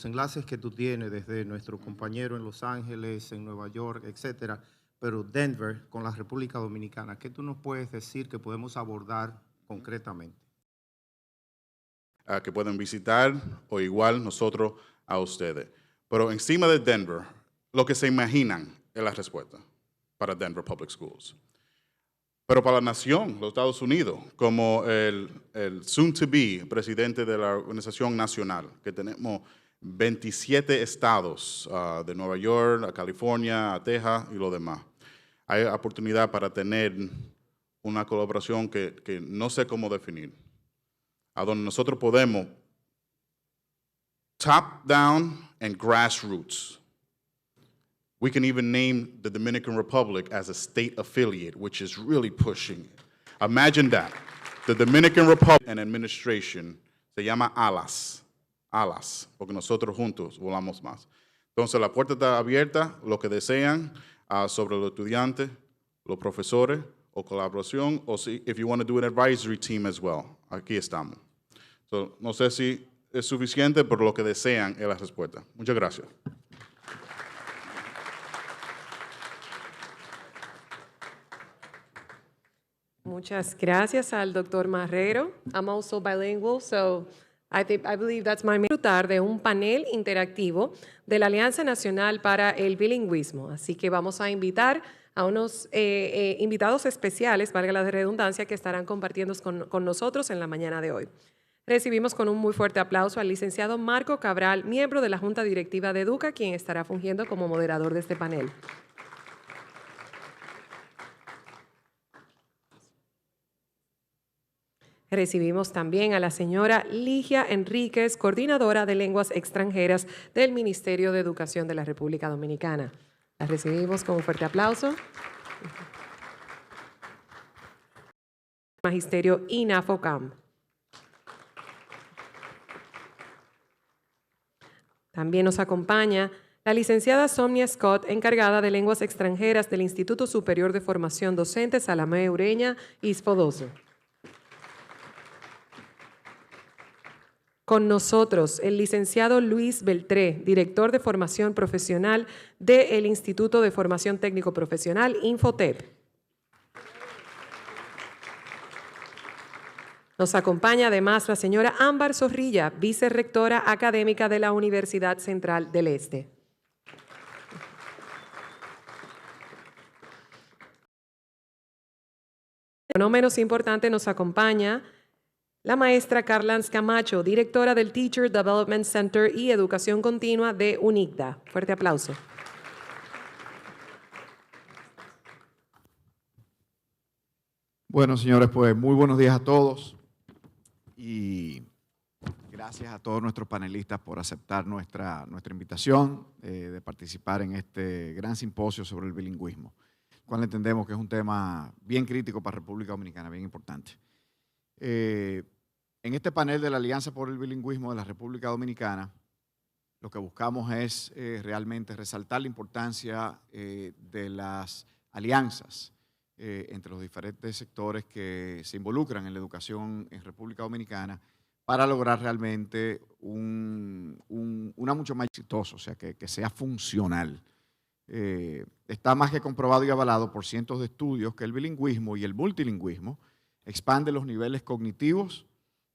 [SPEAKER 19] enlaces que tú tienes desde nuestro compañero en Los Ángeles, en Nueva York, etcétera, pero Denver con la República Dominicana, ¿qué tú nos puedes decir que podemos abordar concretamente?
[SPEAKER 3] Que pueden visitar o igual nosotros a ustedes. Pero encima de Denver, lo que se imaginan es la respuesta para Denver Public Schools. Pero para la nación, los Estados Unidos, como el soon-to-be presidente de la Organización Nacional, que tenemos 27 estados, de Nueva York a California, a Texas y lo demás. Hay oportunidad para tener una colaboración que no sé cómo definir, a donde nosotros podemos top-down and grassroots. We can even name the Dominican Republic as a state affiliate, which is really pushing it. Imagine that. The Dominican Republic and administration se llama ALAS. ALAS, porque nosotros juntos volamos más. Entonces, la puerta está abierta, lo que desean sobre los estudiantes, los profesores, o colaboración, o si, if you want to do an advisory team as well. Aquí estamos. So, no sé si es suficiente, pero lo que desean es la respuesta. Muchas gracias.
[SPEAKER 2] Muchas gracias al Dr. Marrero. I'm also bilingual, so I believe that's my main. Disfrutar de un panel interactivo de la Alianza Nacional para el Bilingüismo. Así que vamos a invitar a unos invitados especiales, valga la redundancia, que estarán compartiendo con nosotros en la mañana de hoy. Recibimos con un muy fuerte aplauso al licenciado Marco Cabral, miembro de la Junta Directiva de Educa, quien estará fungiendo como moderador de este panel. Recibimos también a la señora Ligia Enríquez, coordinadora de lenguas extranjeras del Ministerio de Educación de la República Dominicana. La recibimos con un fuerte aplauso. Magisterio INAFOCAM. También nos acompaña la licenciada Somnia Scott, encargada de lenguas extranjeras del Instituto Superior de Formación Docente Salamé Ureña, Isfodoso. Con nosotros, el licenciado Luis Beltré, director de formación profesional del Instituto de Formación Técnico Profesional, Infotep. Nos acompaña además la señora Ámbar Zorrilla, vicerrectora académica de la Universidad Central del Este. No menos importante, nos acompaña la maestra Carlans Camacho, directora del Teacher Development Center y Educación Continua de UNICDA. Fuerte aplauso.
[SPEAKER 20] Bueno, señores, pues muy buenos días a todos y gracias a todos nuestros panelistas por aceptar nuestra invitación de participar en este gran simposio sobre el bilingüismo, el cual entendemos que es un tema bien crítico para República Dominicana, bien importante. En este panel de la Alianza por el Bilingüismo de la República Dominicana, lo que buscamos es realmente resaltar la importancia de las alianzas entre los diferentes sectores que se involucran en la educación en República Dominicana para lograr realmente una mucho más exitosa, o sea, que sea funcional. Está más que comprobado y avalado por cientos de estudios que el bilingüismo y el multilingüismo expande los niveles cognitivos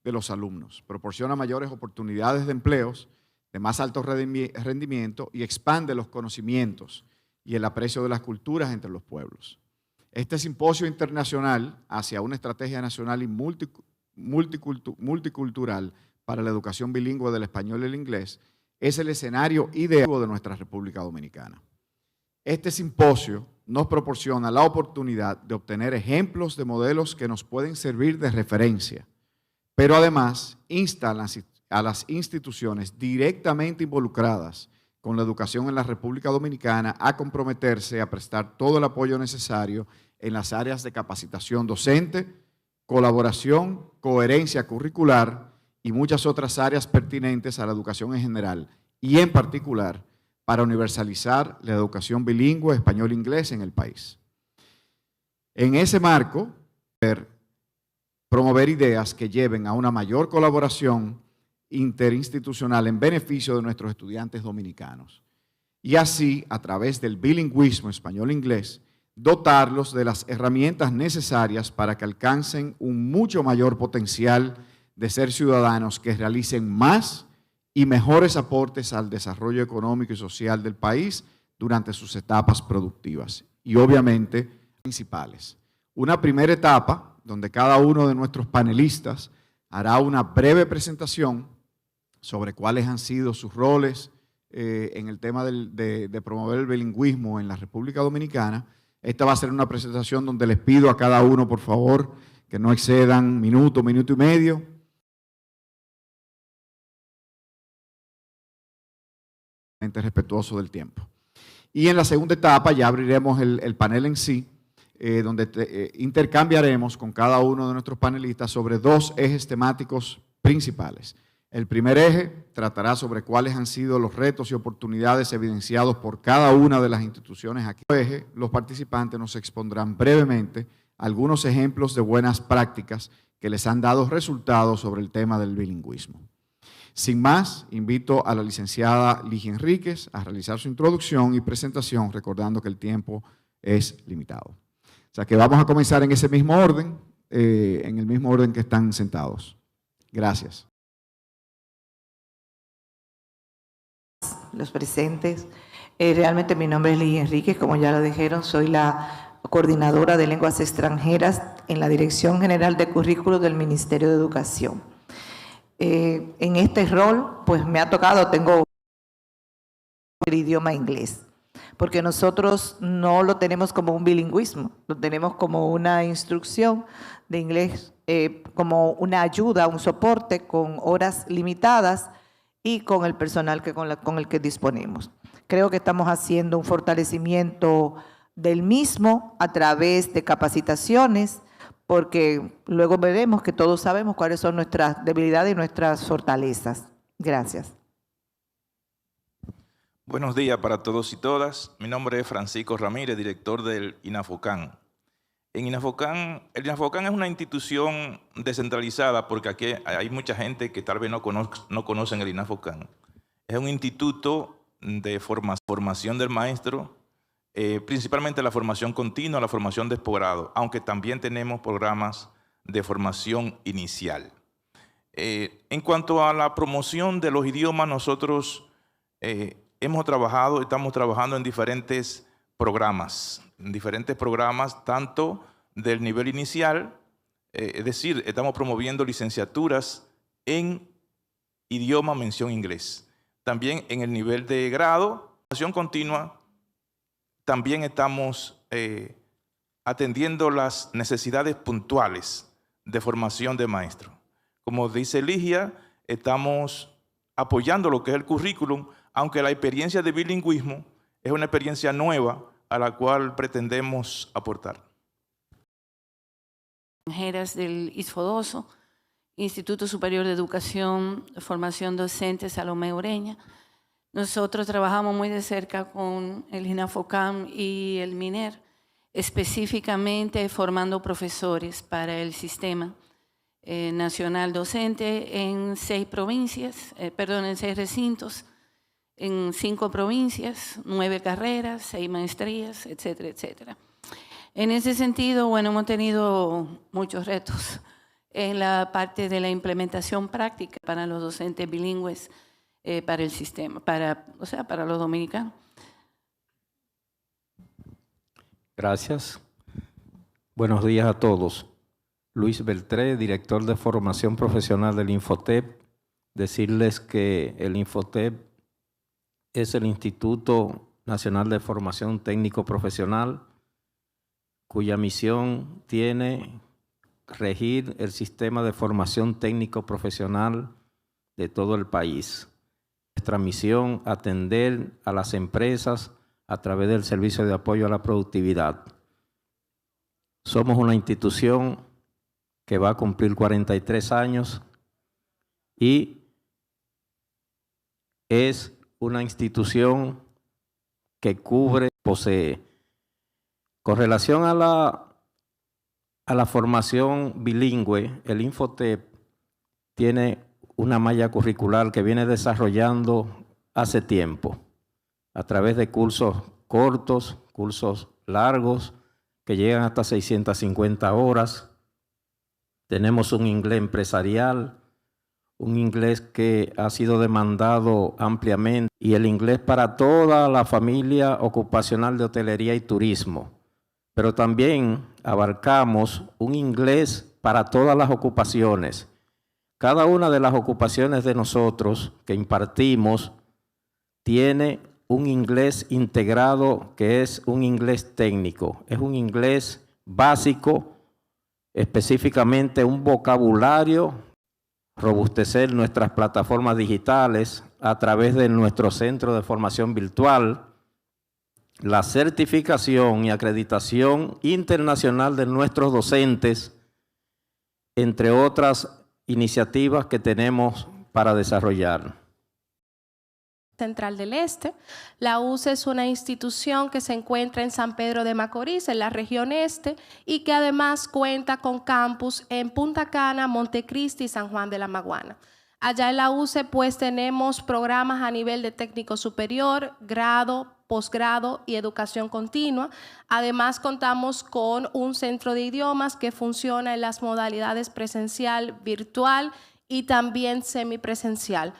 [SPEAKER 20] de los alumnos, proporciona mayores oportunidades de empleos de más alto rendimiento y expande los conocimientos y el aprecio de las culturas entre los pueblos. Este simposio internacional hacia una estrategia nacional y multicultural para la educación bilingüe del español y el inglés es el escenario ideal de nuestra República Dominicana. Este simposio nos proporciona la oportunidad de obtener ejemplos de modelos que nos pueden servir de referencia, pero además insta a las instituciones directamente involucradas con la educación en la República Dominicana a comprometerse a prestar todo el apoyo necesario en las áreas de capacitación docente, colaboración, coherencia curricular y muchas otras áreas pertinentes a la educación en general y en particular para universalizar la educación bilingüe español-inglés en el país. En ese marco, promover ideas que lleven a una mayor colaboración interinstitucional en beneficio de nuestros estudiantes dominicanos. Y así, a través del bilingüismo español-inglés, dotarlos de las herramientas necesarias para que alcancen un mucho mayor potencial de ser ciudadanos que realicen más y mejores aportes al desarrollo económico y social del país durante sus etapas productivas y obviamente principales. Una primera etapa donde cada uno de nuestros panelistas hará una breve presentación sobre cuáles han sido sus roles en el tema de promover el bilingüismo en la República Dominicana. Esta va a ser una presentación donde les pido a cada uno, por favor, que no excedan minuto y medio. Respetuoso del tiempo. Y en la segunda etapa ya abriremos el panel en sí, donde intercambiaremos con cada uno de nuestros panelistas sobre dos ejes temáticos principales. El primer eje tratará sobre cuáles han sido los retos y oportunidades evidenciados por cada una de las instituciones aquí. En el eje, los participantes nos expondrán brevemente algunos ejemplos de buenas prácticas que les han dado resultados sobre el tema del bilingüismo. Sin más, invito a la licenciada Ligia Enríquez a realizar su introducción y presentación, recordando que el tiempo es limitado. O sea que vamos a comenzar en ese mismo orden, en el mismo orden que están sentados. Gracias.
[SPEAKER 21] Los presentes. Realmente mi nombre es Ligia Enríquez, como ya lo dijeron, soy la coordinadora de lenguas extranjeras en la Dirección General de Currículos del Ministerio de Educación. En este rol, pues me ha tocado, tengo el idioma inglés, porque nosotros no lo tenemos como un bilingüismo, lo tenemos como una instrucción de inglés, como una ayuda, un soporte con horas limitadas y con el personal con el que disponemos. Creo que estamos haciendo un fortalecimiento del mismo a través de capacitaciones, porque luego veremos que todos sabemos cuáles son nuestras debilidades y nuestras fortalezas. Gracias.
[SPEAKER 22] Buenos días para todos y todas. Mi nombre es Francisco Ramírez, director del INAFOCAN. El INAFOCAN es una institución descentralizada porque aquí hay mucha gente que tal vez no conocen el INAFOCAN. Es un instituto de formación del maestro, principalmente la formación continua, la formación de posgrado, aunque también tenemos programas de formación inicial. En cuanto a la promoción de los idiomas, nosotros estamos trabajando en diferentes programas, tanto del nivel inicial, es decir, estamos promoviendo licenciaturas en idioma mención inglés. También en el nivel de grado, formación continua, también estamos atendiendo las necesidades puntuales de formación de maestros. Como dice Ligia, estamos apoyando lo que es el currículum, aunque la experiencia de bilingüismo es una experiencia nueva a la cual pretendemos aportar.
[SPEAKER 1] Extranjeras del ISFODOSO, Instituto Superior de Educación, Formación Docente Salomé Ureña. Nosotros trabajamos muy de cerca con el INAFOCAM y el MINER, específicamente formando profesores para el sistema nacional docente en 6 provincias, en 6 recintos, en 5 provincias, 9 carreras, 6 maestrías, etcétera, etcétera. En ese sentido, bueno, hemos tenido muchos retos en la parte de la implementación práctica para los docentes bilingües, para el sistema, para los dominicanos.
[SPEAKER 6] Gracias. Buenos días a todos. Luis Beltré, director de formación profesional del Infotep. Decirles que el Infotep es el Instituto Nacional de Formación Técnico Profesional, cuya misión tiene regir el sistema de formación técnico profesional de todo el país. Nuestra misión, atender a las empresas a través del servicio de apoyo a la productividad. Somos una institución que va a cumplir 43 años y es una institución que posee. Con relación a la formación bilingüe, el Infotep tiene una malla curricular que viene desarrollando hace tiempo, a través de cursos cortos, cursos largos, que llegan hasta 650 horas. Tenemos un inglés empresarial, un inglés que ha sido demandado ampliamente, y el inglés para toda la familia ocupacional de hotelería y turismo. Pero también abarcamos un inglés para todas las ocupaciones. Cada una de las ocupaciones de nosotros que impartimos tiene un inglés integrado que es un inglés técnico, es un inglés básico, específicamente un vocabulario, robustecer nuestras plataformas digitales a través de nuestro centro de formación virtual, la certificación y acreditación internacional de nuestros docentes, entre otras iniciativas que tenemos para desarrollar.
[SPEAKER 23] Central del Este. La UCE es una institución que se encuentra en San Pedro de Macorís, en la región este, y que además cuenta con campus en Punta Cana, Montecristi y San Juan de la Maguana. Allá en la UCE pues tenemos programas a nivel de técnico superior, grado, posgrado y educación continua. Además contamos con un centro de idiomas que funciona en las modalidades presencial, virtual y también semipresencial.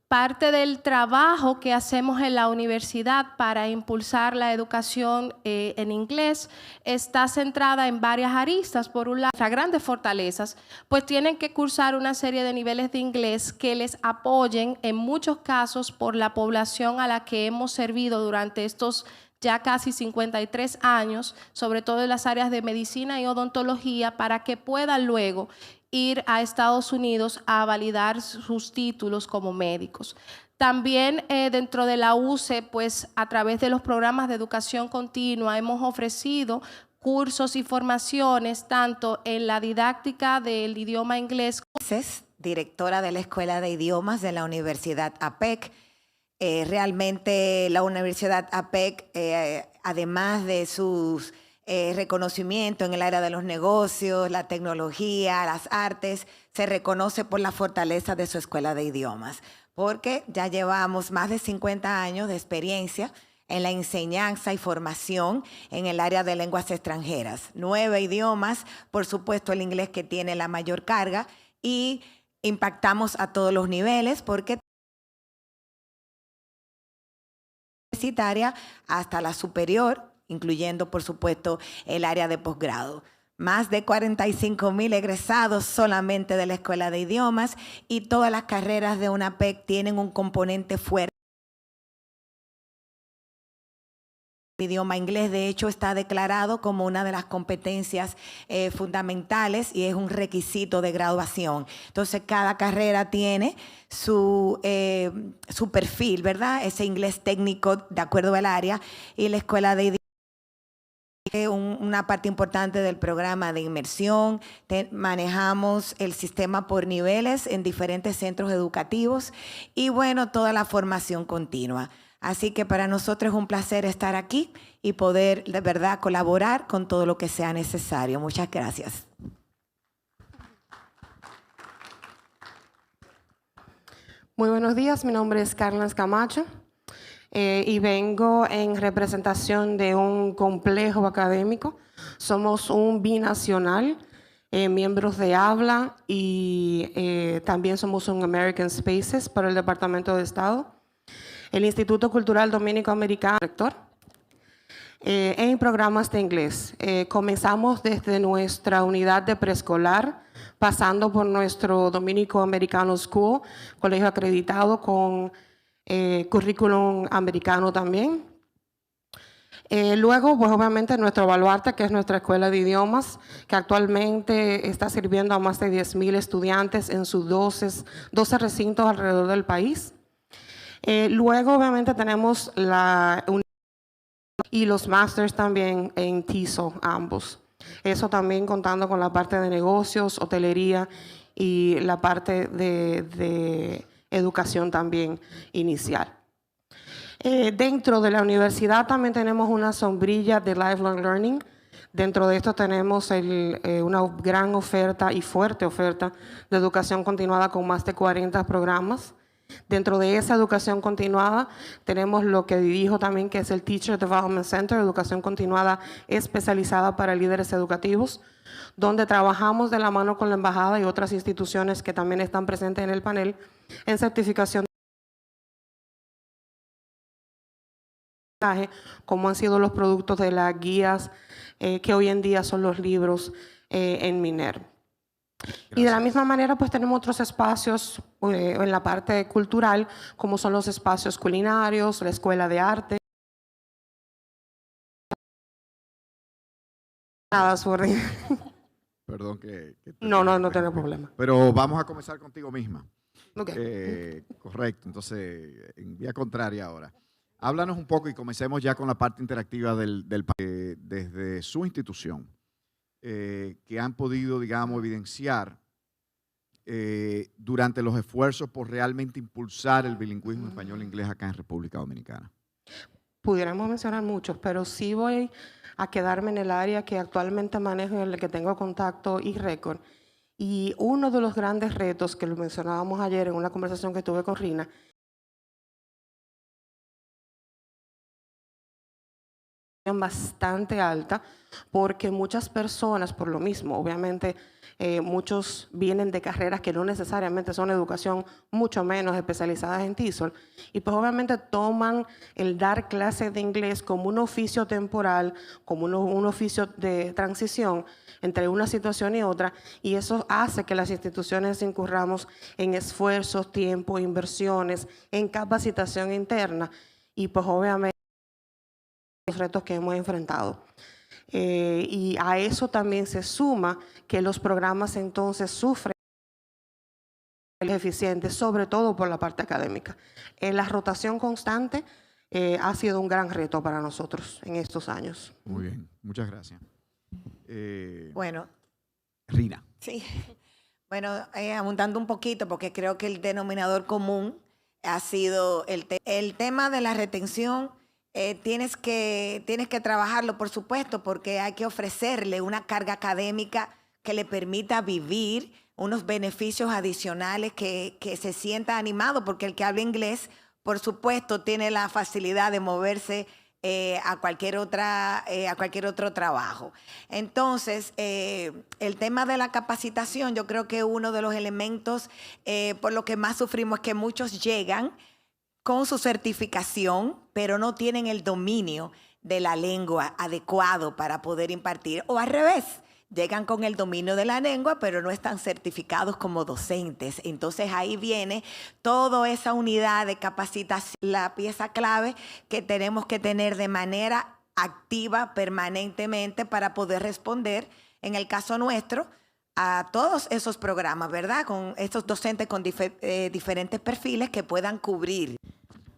[SPEAKER 23] Parte del trabajo que hacemos en la universidad para impulsar la educación en inglés está centrada en varias aristas. Por un lado, nuestras grandes fortalezas, pues tienen que cursar una serie de niveles de inglés que les apoyen en muchos casos por la población a la que hemos servido durante estos ya casi 53 años, sobre todo en las áreas de medicina y odontología, para que puedan luego ir a Estados Unidos a validar sus títulos como médicos. También dentro de la UCE, pues a través de los programas de educación continua hemos ofrecido cursos y formaciones tanto en la didáctica del idioma inglés.
[SPEAKER 24] Directora de la Escuela de Idiomas de la Universidad APEC. Realmente la Universidad APEC, además de sus reconocimiento en el área de los negocios, la tecnología, las artes, se reconoce por la fortaleza de su escuela de idiomas, porque ya llevamos más de 50 años de experiencia en la enseñanza y formación en el área de lenguas extranjeras. 9 idiomas, por supuesto el inglés que tiene la mayor carga, y impactamos a todos los niveles porque universitaria hasta la superior, incluyendo por supuesto el área de posgrado. Más de 45,000 egresados solamente de la Escuela de Idiomas, y todas las carreras de una PEC tienen un componente fuerte. El idioma inglés, de hecho, está declarado como una de las competencias fundamentales y es un requisito de graduación. Entonces, cada carrera tiene su perfil, ¿verdad? Ese inglés técnico de acuerdo al área, y la Escuela de Idiomas es una parte importante del programa de inmersión. Manejamos el sistema por niveles en diferentes centros educativos y, bueno, toda la formación continua. Así que para nosotros es un placer estar aquí y poder de verdad colaborar con todo lo que sea necesario. Muchas gracias.
[SPEAKER 4] Muy buenos días, mi nombre es Carla Camacho y vengo en representación de un complejo académico. Somos un binacional, miembros de habla, y también somos un American Spaces para el Departamento de Estado. El Instituto Cultural Dominico-Americano, rector, en programas de inglés. Comenzamos desde nuestra unidad de preescolar, pasando por nuestro Dominico Americano School, colegio acreditado con currículum americano también. Luego, pues obviamente nuestro baluarte, que es nuestra escuela de idiomas, que actualmente está sirviendo a más de 10,000 estudiantes en sus 12 recintos alrededor del país. Luego, obviamente, tenemos la y los másters también en TESOL, ambos. Eso también contando con la parte de negocios, hotelería y la parte de educación también inicial. Dentro de la universidad también tenemos una sombrilla de Lifelong Learning. Dentro de esto tenemos una gran oferta y fuerte oferta de educación continuada con más de 40 programas. Dentro de esa educación continuada tenemos lo que dirijo también, que es el Teacher Development Center, educación continuada especializada para líderes educativos, donde trabajamos de la mano con la embajada y otras instituciones que también están presentes en el panel en certificación, como han sido los productos de las guías que hoy en día son los libros en MINER. Gracias. Y de la misma manera, pues tenemos otros espacios en la parte cultural, como son los espacios culinarios, la escuela de arte. Nada, sorry.
[SPEAKER 20] Perdón que
[SPEAKER 4] no tengo problema.
[SPEAKER 20] Pero vamos a comenzar contigo misma.
[SPEAKER 4] Okay.
[SPEAKER 20] Correcto, entonces, en vía contraria ahora. Háblanos un poco y comencemos ya con la parte interactiva desde su institución. Que han podido, digamos, evidenciar durante los esfuerzos por realmente impulsar el bilingüismo español-inglés acá en República Dominicana?
[SPEAKER 4] Pudiéramos mencionar muchos, pero sí voy a quedarme en el área que actualmente manejo, en el que tengo contacto y récord. Y uno de los grandes retos, que lo mencionábamos ayer en una conversación que tuve con Rina, bastante alta, porque muchas personas, por lo mismo, obviamente muchos vienen de carreras que no necesariamente son educación, mucho menos especializadas en TESOL, y pues obviamente toman el dar clases de inglés como un oficio temporal, como un oficio de transición entre una situación y otra, y eso hace que las instituciones incurramos en esfuerzos, tiempo, inversiones, en capacitación interna, y pues obviamente los retos que hemos enfrentado. Y a eso también se suma que los programas entonces sufren eficientes, sobre todo por la parte académica. La rotación constante ha sido un gran reto para nosotros en estos años.
[SPEAKER 20] Muy bien, muchas gracias.
[SPEAKER 24] Bueno.
[SPEAKER 20] Rina.
[SPEAKER 24] Sí. Bueno, abundando un poquito, porque creo que el denominador común ha sido el tema de la retención. Tienes que trabajarlo, por supuesto, porque hay que ofrecerle una carga académica que le permita vivir unos beneficios adicionales, que se sienta animado, porque el que habla inglés, por supuesto, tiene la facilidad de moverse a cualquier otro trabajo. Entonces, el tema de la capacitación, yo creo que uno de los elementos por lo que más sufrimos es que muchos llegan con su certificación, pero no tienen el dominio de la lengua adecuado para poder impartir, o al revés, llegan con el dominio de la lengua, pero no están certificados como docentes. Entonces ahí viene toda esa unidad de capacitación, la pieza clave que tenemos que tener de manera activa permanentemente para poder responder, en el caso nuestro, a todos esos programas, ¿verdad? Con estos docentes con diferentes perfiles que puedan cubrir.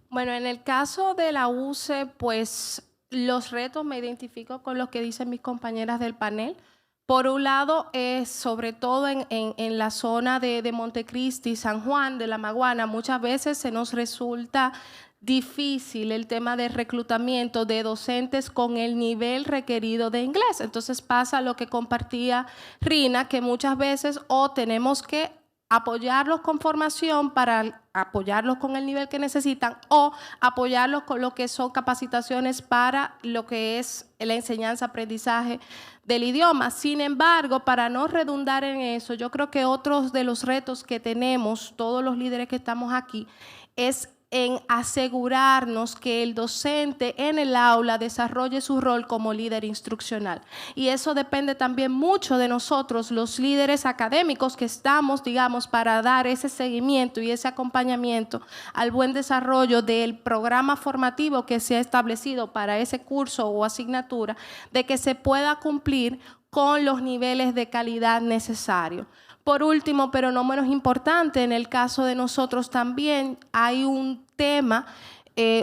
[SPEAKER 23] Bueno, en el caso de la UCE, pues los retos me identifico con los que dicen mis compañeras del panel. Por un lado, sobre todo en la zona de Montecristi, San Juan, de la Maguana, muchas veces se nos resulta difícil el tema de reclutamiento de docentes con el nivel requerido de inglés. Entonces pasa lo que compartía Rina, que muchas veces o tenemos que apoyarlos con formación para apoyarlos con el nivel que necesitan o apoyarlos con lo que son capacitaciones para lo que es la enseñanza-aprendizaje del idioma. Sin embargo, para no redundar en eso, yo creo que otros de los retos que tenemos, todos los líderes que estamos aquí, es en asegurarnos que el docente en el aula desarrolle su rol como líder instruccional. Y eso depende también mucho de nosotros, los líderes académicos que estamos, digamos, para dar ese seguimiento y ese acompañamiento al buen desarrollo del programa formativo que se ha establecido para ese curso o asignatura, de que se pueda cumplir con los niveles de calidad necesarios. Por último, pero no menos importante, en el caso de nosotros también hay un tema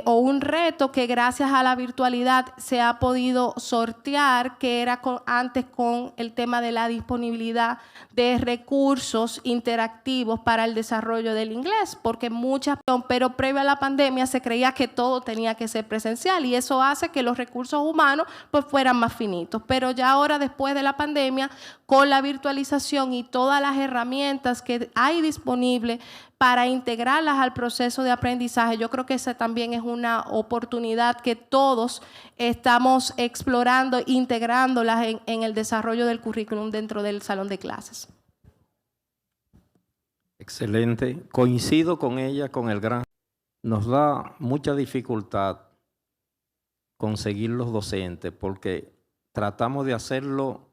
[SPEAKER 23] o un reto que gracias a la virtualidad se ha podido sortear, que era antes con el tema de la disponibilidad de recursos interactivos para el desarrollo del inglés, porque pero previo a la pandemia se creía que todo tenía que ser presencial y eso hace que los recursos humanos pues fueran más finitos. Pero ya ahora, después de la pandemia, con la virtualización y todas las herramientas que hay disponibles para integrarlas al proceso de aprendizaje, yo creo que esa también es una oportunidad que todos estamos explorando, integrándolas en el desarrollo del currículum dentro del salón de clases.
[SPEAKER 6] Excelente. Coincido con ella, con el gran. Nos da mucha dificultad conseguir los docentes porque tratamos de hacerlo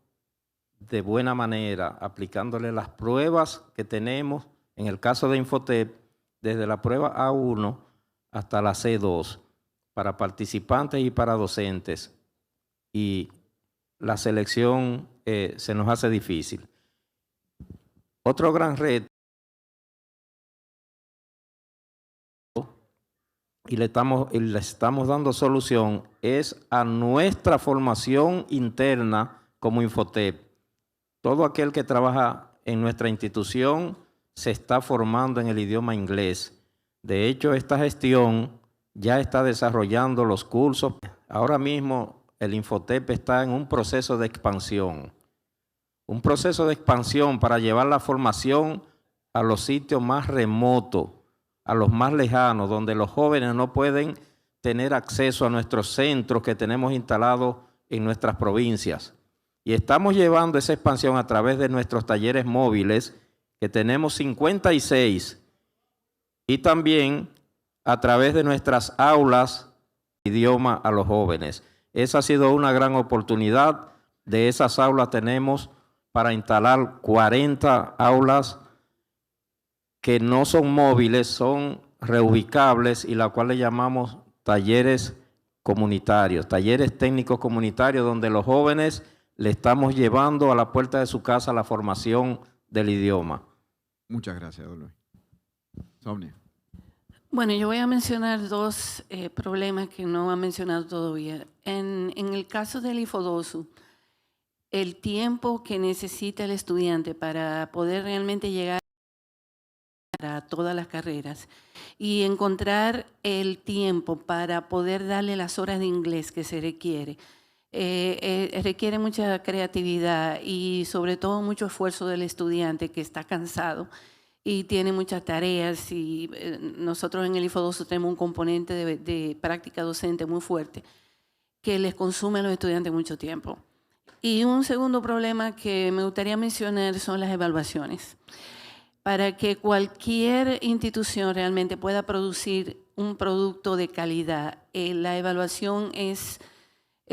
[SPEAKER 6] de buena manera, aplicándole las pruebas que tenemos. En el caso de Infotep, desde la prueba A1 hasta la C2, para participantes y para docentes. Y la selección se nos hace difícil. Otro gran reto, y le estamos dando solución, es a nuestra formación interna como Infotep. Todo aquel que trabaja en nuestra institución se está formando en el idioma inglés. De hecho, esta gestión ya está desarrollando los cursos. Ahora mismo el Infotep está en un proceso de expansión. Un proceso de expansión para llevar la formación a los sitios más remotos, a los más lejanos, donde los jóvenes no pueden tener acceso a nuestros centros que tenemos instalados en nuestras provincias. Y estamos llevando esa expansión a través de nuestros talleres móviles, que tenemos 56, y también a través de nuestras aulas de idioma a los jóvenes. Esa ha sido una gran oportunidad. De esas aulas tenemos para instalar 40 aulas que no son móviles, son reubicables, y la cual le llamamos talleres comunitarios, talleres técnicos comunitarios, donde los jóvenes le estamos llevando a la puerta de su casa la formación del idioma.
[SPEAKER 20] Muchas gracias, Dolores. Sonia.
[SPEAKER 1] Bueno, yo voy a mencionar dos problemas que no han mencionado todavía. En el caso del IFODOSU, el tiempo que necesita el estudiante para poder realmente llegar a todas las carreras y encontrar el tiempo para poder darle las horas de inglés que se requiere. Requiere mucha creatividad y sobre todo mucho esfuerzo del estudiante que está cansado y tiene muchas tareas, y nosotros en el IFODOSU tenemos un componente de práctica docente muy fuerte. que les consume a los estudiantes mucho tiempo. Y un segundo problema que me gustaría mencionar son las evaluaciones. Para que cualquier institución realmente pueda producir un producto de calidad, la evaluación es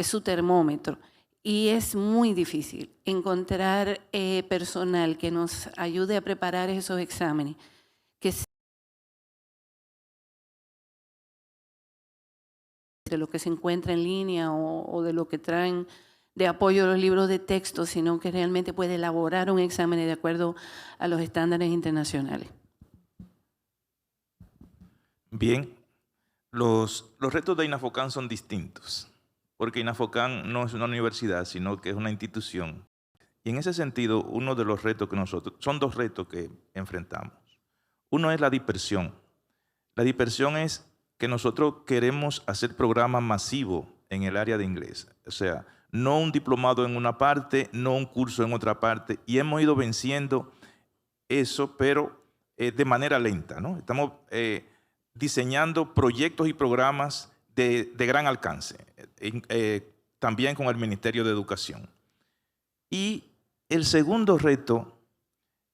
[SPEAKER 1] su termómetro. Y es muy difícil encontrar personal que nos ayude a preparar esos exámenes, que de lo que se encuentra en línea o de lo que traen de apoyo a los libros de texto, sino que realmente puede elaborar un examen de acuerdo a los estándares internacionales.
[SPEAKER 22] Bien, los retos de INAFOCAN son distintos, porque INAFOCAN no es una universidad, sino que es una institución. Y en ese sentido, uno de los retos que son dos retos que enfrentamos. Uno es la dispersión. La dispersión es que nosotros queremos hacer programas masivos en el área de inglés. O sea, no un diplomado en una parte, no un curso en otra parte. Y hemos ido venciendo eso, pero de manera lenta, ¿no? Estamos diseñando proyectos y programas de gran alcance, también con el Ministerio de Educación. Y el segundo reto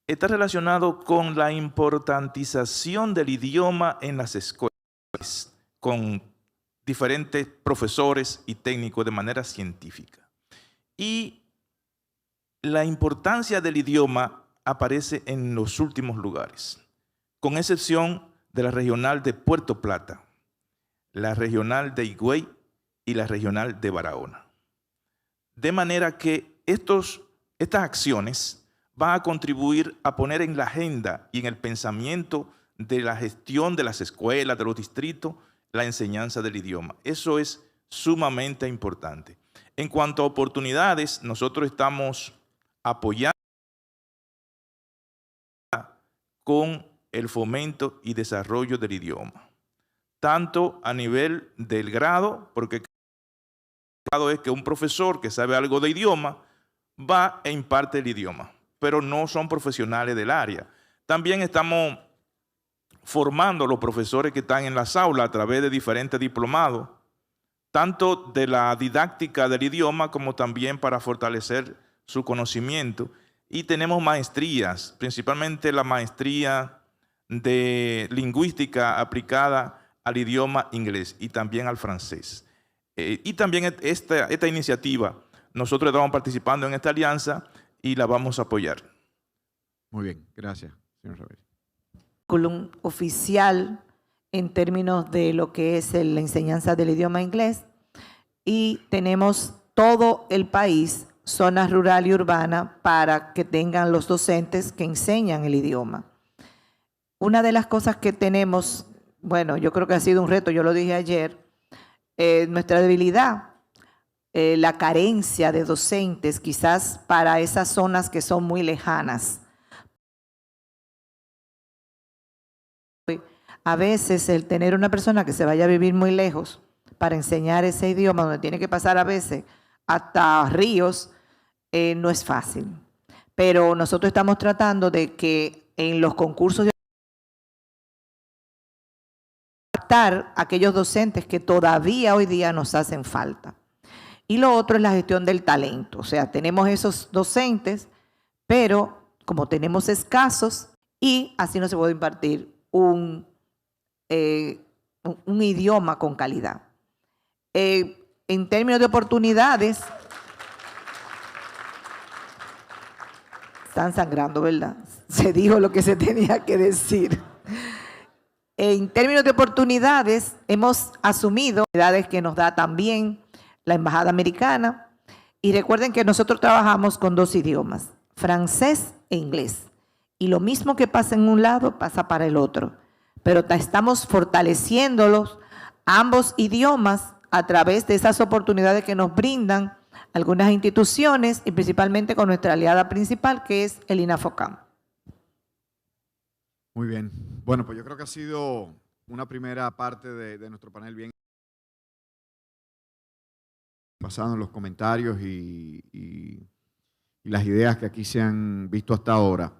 [SPEAKER 22] está relacionado con la importantización del idioma en las escuelas, con diferentes profesores y técnicos de manera científica. Y la importancia del idioma aparece en los últimos lugares, con excepción de la regional de Puerto Plata, la regional de Higüey y la regional de Barahona. De manera que estas acciones van a contribuir a poner en la agenda y en el pensamiento de la gestión de las escuelas, de los distritos, la enseñanza del idioma. Eso es sumamente importante. En cuanto a oportunidades, nosotros estamos apoyando con el fomento y desarrollo del idioma, tanto a nivel del grado, porque el grado es que un profesor que sabe algo de idioma va e imparte el idioma, pero no son profesionales del área. También estamos formando a los profesores que están en las aulas a través de diferentes diplomados, tanto de la didáctica del idioma como también para fortalecer su conocimiento. Y tenemos maestrías, principalmente la maestría de lingüística aplicada al idioma inglés y también al francés. Y también esta iniciativa, nosotros estamos participando en esta alianza y la vamos a apoyar.
[SPEAKER 20] Muy bien, gracias, señor Ramírez.
[SPEAKER 21] Currículum oficial en términos de lo que es la enseñanza del idioma inglés, y tenemos todo el país, zona rural y urbana, para que tengan los docentes que enseñan el idioma. Una de las cosas que tenemos, bueno, yo creo que ha sido un reto, yo lo dije ayer, nuestra debilidad, la carencia de docentes quizás para esas zonas que son muy lejanas. A veces el tener una persona que se vaya a vivir muy lejos para enseñar ese idioma, donde tiene que pasar a veces hasta ríos, no es fácil. Pero nosotros estamos tratando de que en los concursos de adaptar a aquellos docentes que todavía hoy día nos hacen falta. Y lo otro es la gestión del talento. O sea, tenemos esos docentes, pero como tenemos escasos, y así no se puede impartir un idioma con calidad. En términos de oportunidades, están sangrando, ¿verdad? Se dijo lo que se tenía que decir. En términos de oportunidades, hemos asumido oportunidades que nos da también la Embajada Americana. Y recuerden que nosotros trabajamos con dos idiomas, francés e inglés. Y lo mismo que pasa en un lado, pasa para el otro. Pero estamos fortaleciéndolos, ambos idiomas, a través de esas oportunidades que nos brindan algunas instituciones y principalmente con nuestra aliada principal, que es el INAFOCAN.
[SPEAKER 20] Muy bien. Bueno, pues yo creo que ha sido una primera parte de nuestro panel bien basado en los comentarios y las ideas que aquí se han visto hasta ahora,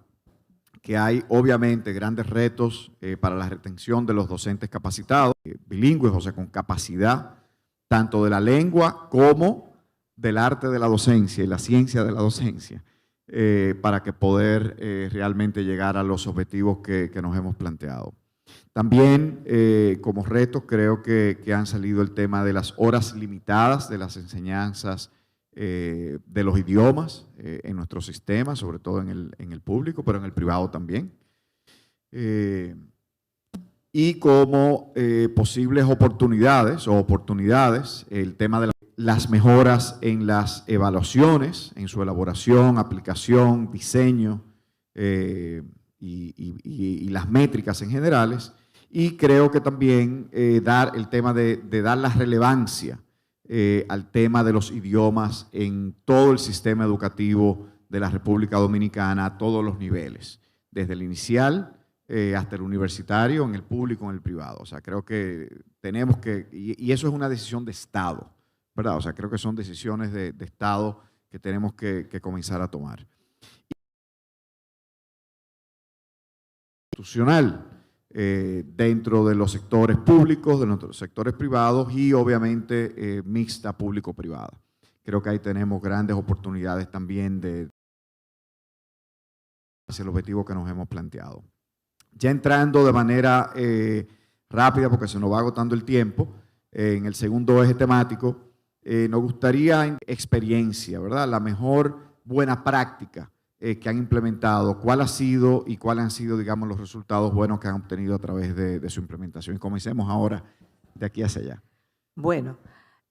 [SPEAKER 20] que hay obviamente grandes retos para la retención de los docentes capacitados, bilingües, o sea, con capacidad tanto de la lengua como del arte de la docencia y la ciencia de la docencia, para que poder realmente llegar a los objetivos que nos hemos planteado. También como retos creo que han salido el tema de las horas limitadas de las enseñanzas de los idiomas en nuestro sistema, sobre todo en el público, pero en el privado también. Y como posibles oportunidades, el tema de las mejoras en las evaluaciones, en su elaboración, aplicación, diseño y las métricas en generales. Y creo que también dar el tema de dar la relevancia al tema de los idiomas en todo el sistema educativo de la República Dominicana a todos los niveles, desde el inicial hasta el universitario, en el público, en el privado. O sea, creo que tenemos que, y eso es una decisión de Estado, ¿verdad? O sea, creo que son decisiones de Estado que tenemos que comenzar a tomar. Institucional, dentro de los sectores públicos, de los sectores privados y obviamente mixta público-privada. Creo que ahí tenemos grandes oportunidades también hacia el objetivo que nos hemos planteado. Ya entrando de manera rápida, porque se nos va agotando el tiempo, en el segundo eje temático, nos gustaría experiencia, ¿verdad? La mejor buena práctica que han implementado, cuál ha sido y cuáles han sido, digamos, los resultados buenos que han obtenido a través de su implementación. Y comencemos ahora de aquí hacia allá.
[SPEAKER 21] Bueno,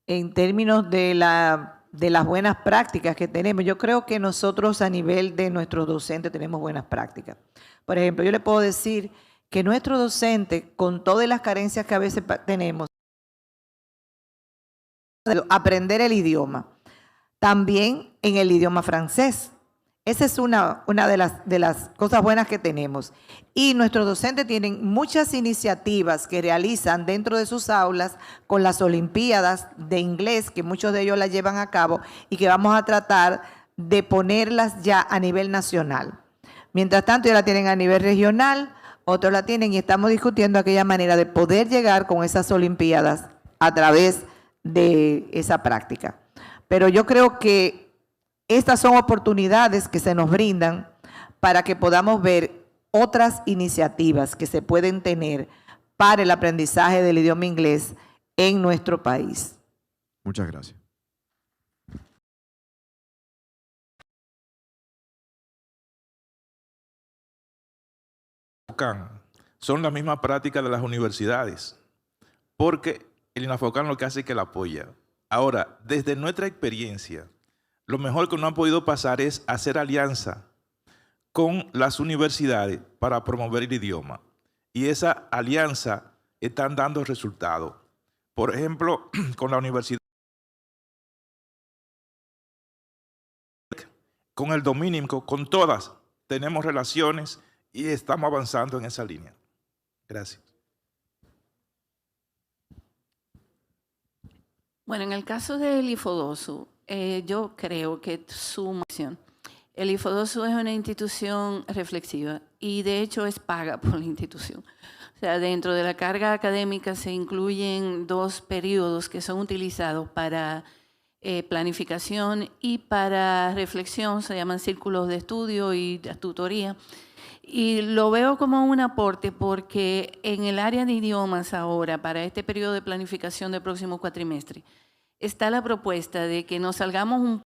[SPEAKER 21] en términos de las buenas prácticas que tenemos, yo creo que nosotros a nivel de nuestros docentes tenemos buenas prácticas. Por ejemplo, yo le puedo decir que nuestros docentes, con todas las carencias que a veces tenemos, aprender el idioma, también en el idioma francés. Esa es una de las cosas buenas que tenemos. Y nuestros docentes tienen muchas iniciativas que realizan dentro de sus aulas con las Olimpiadas de inglés, que muchos de ellos las llevan a cabo y que vamos a tratar de ponerlas ya a nivel nacional. Mientras tanto, ya la tienen a nivel regional, otros la tienen y estamos discutiendo aquella manera de poder llegar con esas Olimpiadas a través de esa práctica. Pero yo creo que estas son oportunidades que se nos brindan para que podamos ver otras iniciativas que se pueden tener para el aprendizaje del idioma inglés en nuestro país.
[SPEAKER 20] Muchas gracias.
[SPEAKER 22] Son las mismas prácticas de las universidades, porque el INAFOCAN lo que hace es que la apoya. Ahora, desde nuestra experiencia, lo mejor que no han podido pasar es hacer alianza con las universidades para promover el idioma. Y esa alianza están dando resultados. Por ejemplo, con la universidad, con el dominico, con todas, tenemos relaciones y estamos avanzando en esa línea. Gracias.
[SPEAKER 1] Bueno, en el caso del IFODOSU, yo creo que el IFODOSU es una institución reflexiva y de hecho es paga por la institución. O sea, dentro de la carga académica se incluyen 2 periodos que son utilizados para planificación y para reflexión, se llaman círculos de estudio y de tutoría. Y lo veo como un aporte porque en el área de idiomas ahora, para este periodo de planificación del próximo cuatrimestre, está la propuesta de que nos salgamos un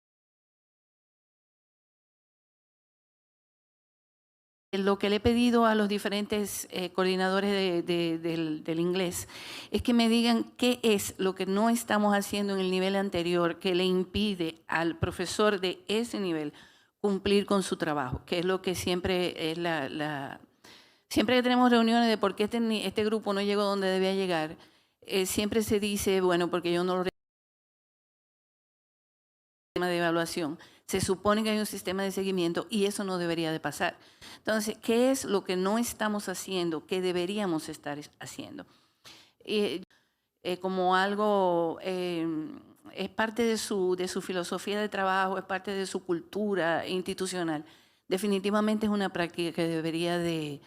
[SPEAKER 1] lo que le he pedido a los diferentes coordinadores del inglés es que me digan qué es lo que no estamos haciendo en el nivel anterior que le impide al profesor de ese nivel cumplir con su trabajo, que es lo que siempre es siempre que tenemos reuniones de por qué este grupo no llegó donde debía llegar, siempre se dice, bueno, porque yo no lo de evaluación. Se supone que hay un sistema de seguimiento y eso no debería de pasar. Entonces, ¿qué es lo que no estamos haciendo que deberíamos estar haciendo? Como algo, es parte de su filosofía de trabajo, es parte de su cultura institucional. Definitivamente es una práctica que deberíamos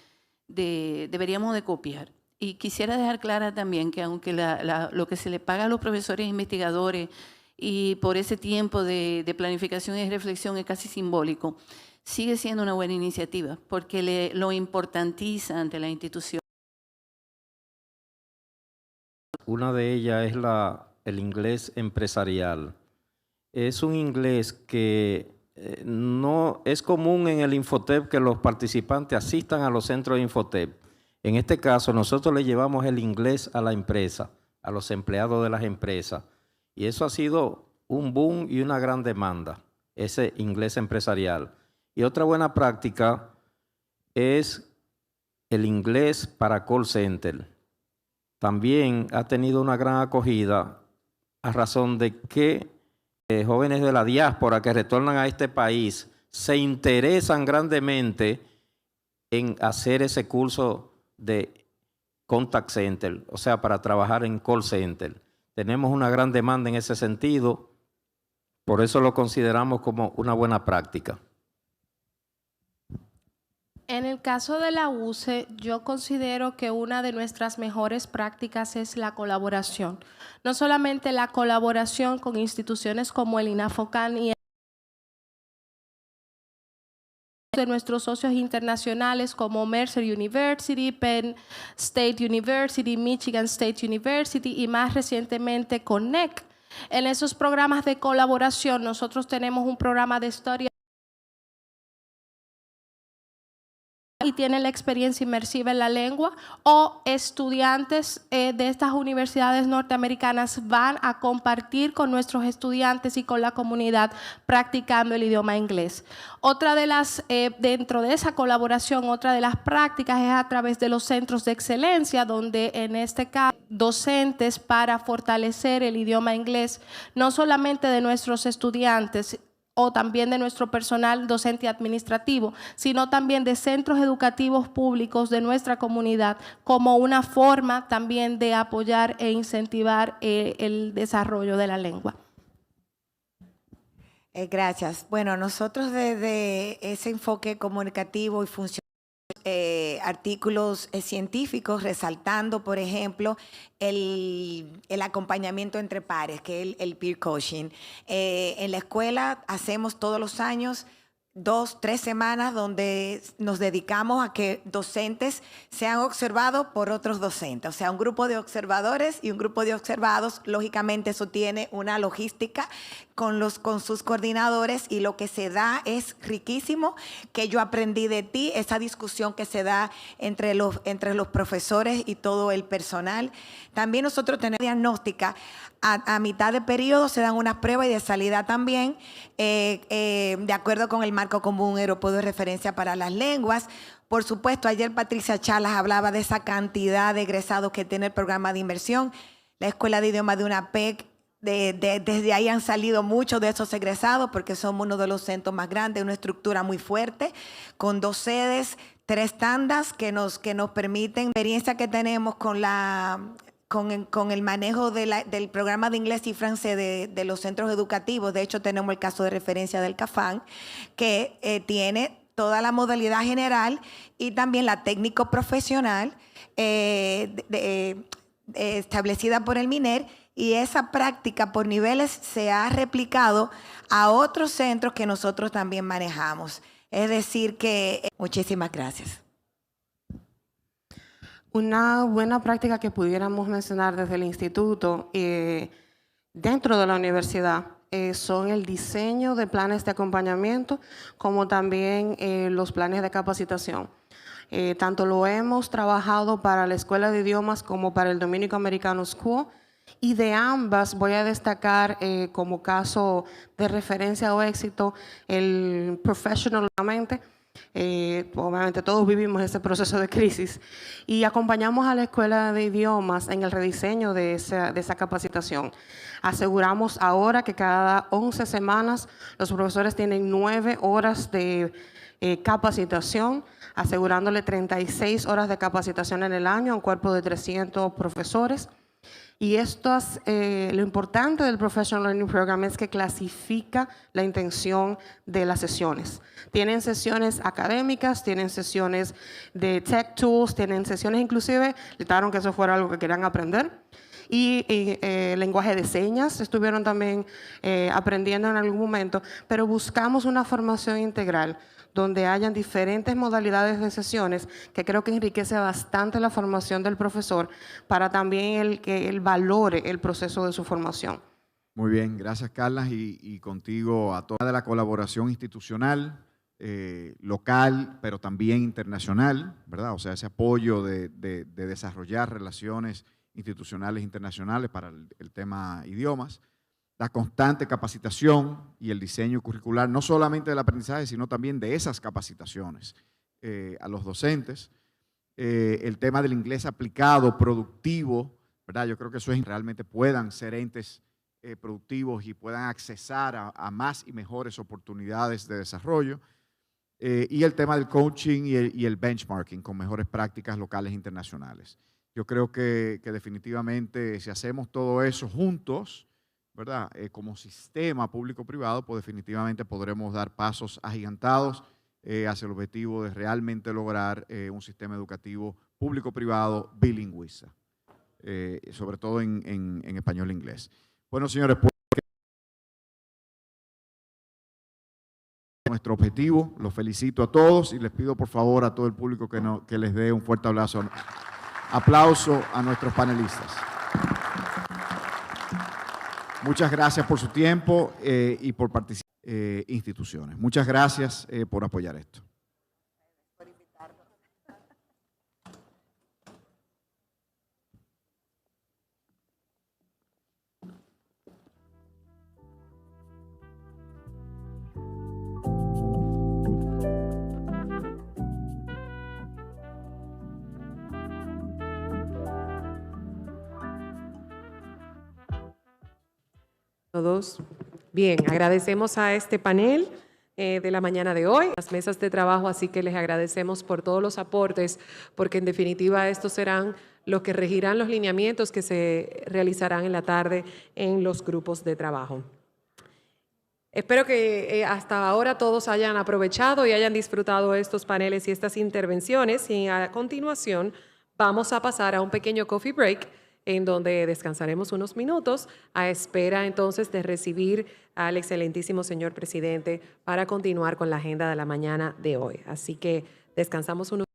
[SPEAKER 1] de copiar. Y quisiera dejar clara también que aunque lo que se le paga a los profesores e investigadores y por ese tiempo de planificación y reflexión es casi simbólico, sigue siendo una buena iniciativa porque lo importantiza ante la institución.
[SPEAKER 6] Una de ellas es el inglés empresarial. Es un inglés que no es común en el Infotep que los participantes asistan a los centros de Infotep. En este caso, nosotros le llevamos el inglés a la empresa, a los empleados de las empresas. Y eso ha sido un boom y una gran demanda, ese inglés empresarial. Y otra buena práctica es el inglés para call center. También ha tenido una gran acogida a razón de que jóvenes de la diáspora que retornan a este país se interesan grandemente en hacer ese curso de contact center, o sea, para trabajar en call center. Tenemos una gran demanda en ese sentido, por eso lo consideramos como una buena práctica.
[SPEAKER 23] En el caso de la UCE, yo considero que una de nuestras mejores prácticas es la colaboración. No solamente la colaboración con instituciones como el INAFOCAN y de nuestros socios internacionales como Mercer University, Penn State University, Michigan State University y más recientemente con NEC. En esos programas de colaboración nosotros tenemos un programa de historia y tienen la experiencia inmersiva en la lengua, o estudiantes de estas universidades norteamericanas van a compartir con nuestros estudiantes y con la comunidad practicando el idioma inglés. Otra de las, dentro de esa colaboración, otra de las prácticas es a través de los centros de excelencia, donde en este caso docentes para fortalecer el idioma inglés, no solamente de nuestros estudiantes, o también de nuestro personal docente y administrativo, sino también de centros educativos públicos de nuestra comunidad, como una forma también de apoyar e incentivar el desarrollo de la lengua.
[SPEAKER 24] Gracias. Bueno, nosotros desde ese enfoque comunicativo y funcional, artículos científicos resaltando, por ejemplo, el acompañamiento entre pares, que es el peer coaching. En la escuela hacemos todos los años 2, 3 semanas donde nos dedicamos a que docentes sean observados por otros docentes, o sea, un grupo de observadores y un grupo de observados. Lógicamente eso tiene una logística con sus coordinadores, y lo que se da es riquísimo, que yo aprendí de ti, esa discusión que se da entre los profesores y todo el personal. También nosotros tenemos diagnóstica. A mitad de periodo se dan unas pruebas y de salida también, de acuerdo con el marco común europeo de referencia para las lenguas. Por supuesto, ayer Patricia Chalas hablaba de esa cantidad de egresados que tiene el programa de inmersión. La Escuela de Idiomas de una PEC, desde ahí han salido muchos de esos egresados, porque somos uno de los centros más grandes, una estructura muy fuerte, con 2 sedes, 3 tandas que nos permiten. La experiencia que tenemos con el manejo del programa de inglés y francés de los centros educativos. De hecho, tenemos el caso de referencia del CAFAN, que tiene toda la modalidad general y también la técnico profesional establecida por el MINER, y esa práctica por niveles se ha replicado a otros centros que nosotros también manejamos. Es decir que muchísimas gracias.
[SPEAKER 4] Una buena práctica que pudiéramos mencionar desde el instituto dentro de la universidad son el diseño de planes de acompañamiento, como también los planes de capacitación. Tanto lo hemos trabajado para la Escuela de Idiomas como para el Dominican American School, y de ambas voy a destacar como caso de referencia o éxito el Professional. Obviamente todos vivimos ese proceso de crisis y acompañamos a la Escuela de Idiomas en el rediseño de esa capacitación. Aseguramos ahora que cada 11 semanas los profesores tienen 9 horas de capacitación, asegurándole 36 horas de capacitación en el año a un cuerpo de 300 profesores. Y lo importante del Professional Learning Program es que clasifica la intención de las sesiones. Tienen sesiones académicas, tienen sesiones de tech tools, tienen sesiones inclusive, trataron que eso fuera algo que querían aprender. Y lenguaje de señas estuvieron también aprendiendo en algún momento, pero buscamos una formación integral donde hayan diferentes modalidades de sesiones que creo que enriquece bastante la formación del profesor para también que él valore el proceso de su formación.
[SPEAKER 20] Muy bien, gracias Carla y contigo a toda la colaboración institucional, local, pero también internacional, ¿verdad? O sea, ese apoyo de desarrollar relaciones institucionales internacionales para el tema idiomas, la constante capacitación y el diseño curricular, no solamente del aprendizaje, sino también de esas capacitaciones a los docentes, el tema del inglés aplicado, productivo, ¿verdad? Yo creo que eso es realmente puedan ser entes productivos y puedan accesar a más y mejores oportunidades de desarrollo, y el tema del coaching y el benchmarking con mejores prácticas locales e internacionales. Yo creo que definitivamente si hacemos todo eso juntos, ¿verdad? Como sistema público-privado, pues definitivamente podremos dar pasos agigantados hacia el objetivo de realmente lograr un sistema educativo público-privado bilingüista, sobre todo en español e inglés. Bueno, señores, pues, nuestro objetivo, los felicito a todos y les pido por favor a todo el público que les dé un fuerte aplauso a nuestros panelistas. Muchas gracias por su tiempo y por participar en instituciones. Muchas gracias por apoyar esto.
[SPEAKER 2] Todos. Bien, agradecemos a este panel de la mañana de hoy, las mesas de trabajo, así que les agradecemos por todos los aportes, porque en definitiva estos serán los que regirán los lineamientos que se realizarán en la tarde en los grupos de trabajo. Espero que hasta ahora todos hayan aprovechado y hayan disfrutado estos paneles y estas intervenciones, y a continuación vamos a pasar a un pequeño coffee break en donde descansaremos unos minutos a espera entonces de recibir al excelentísimo señor presidente para continuar con la agenda de la mañana de hoy. Así que descansamos unos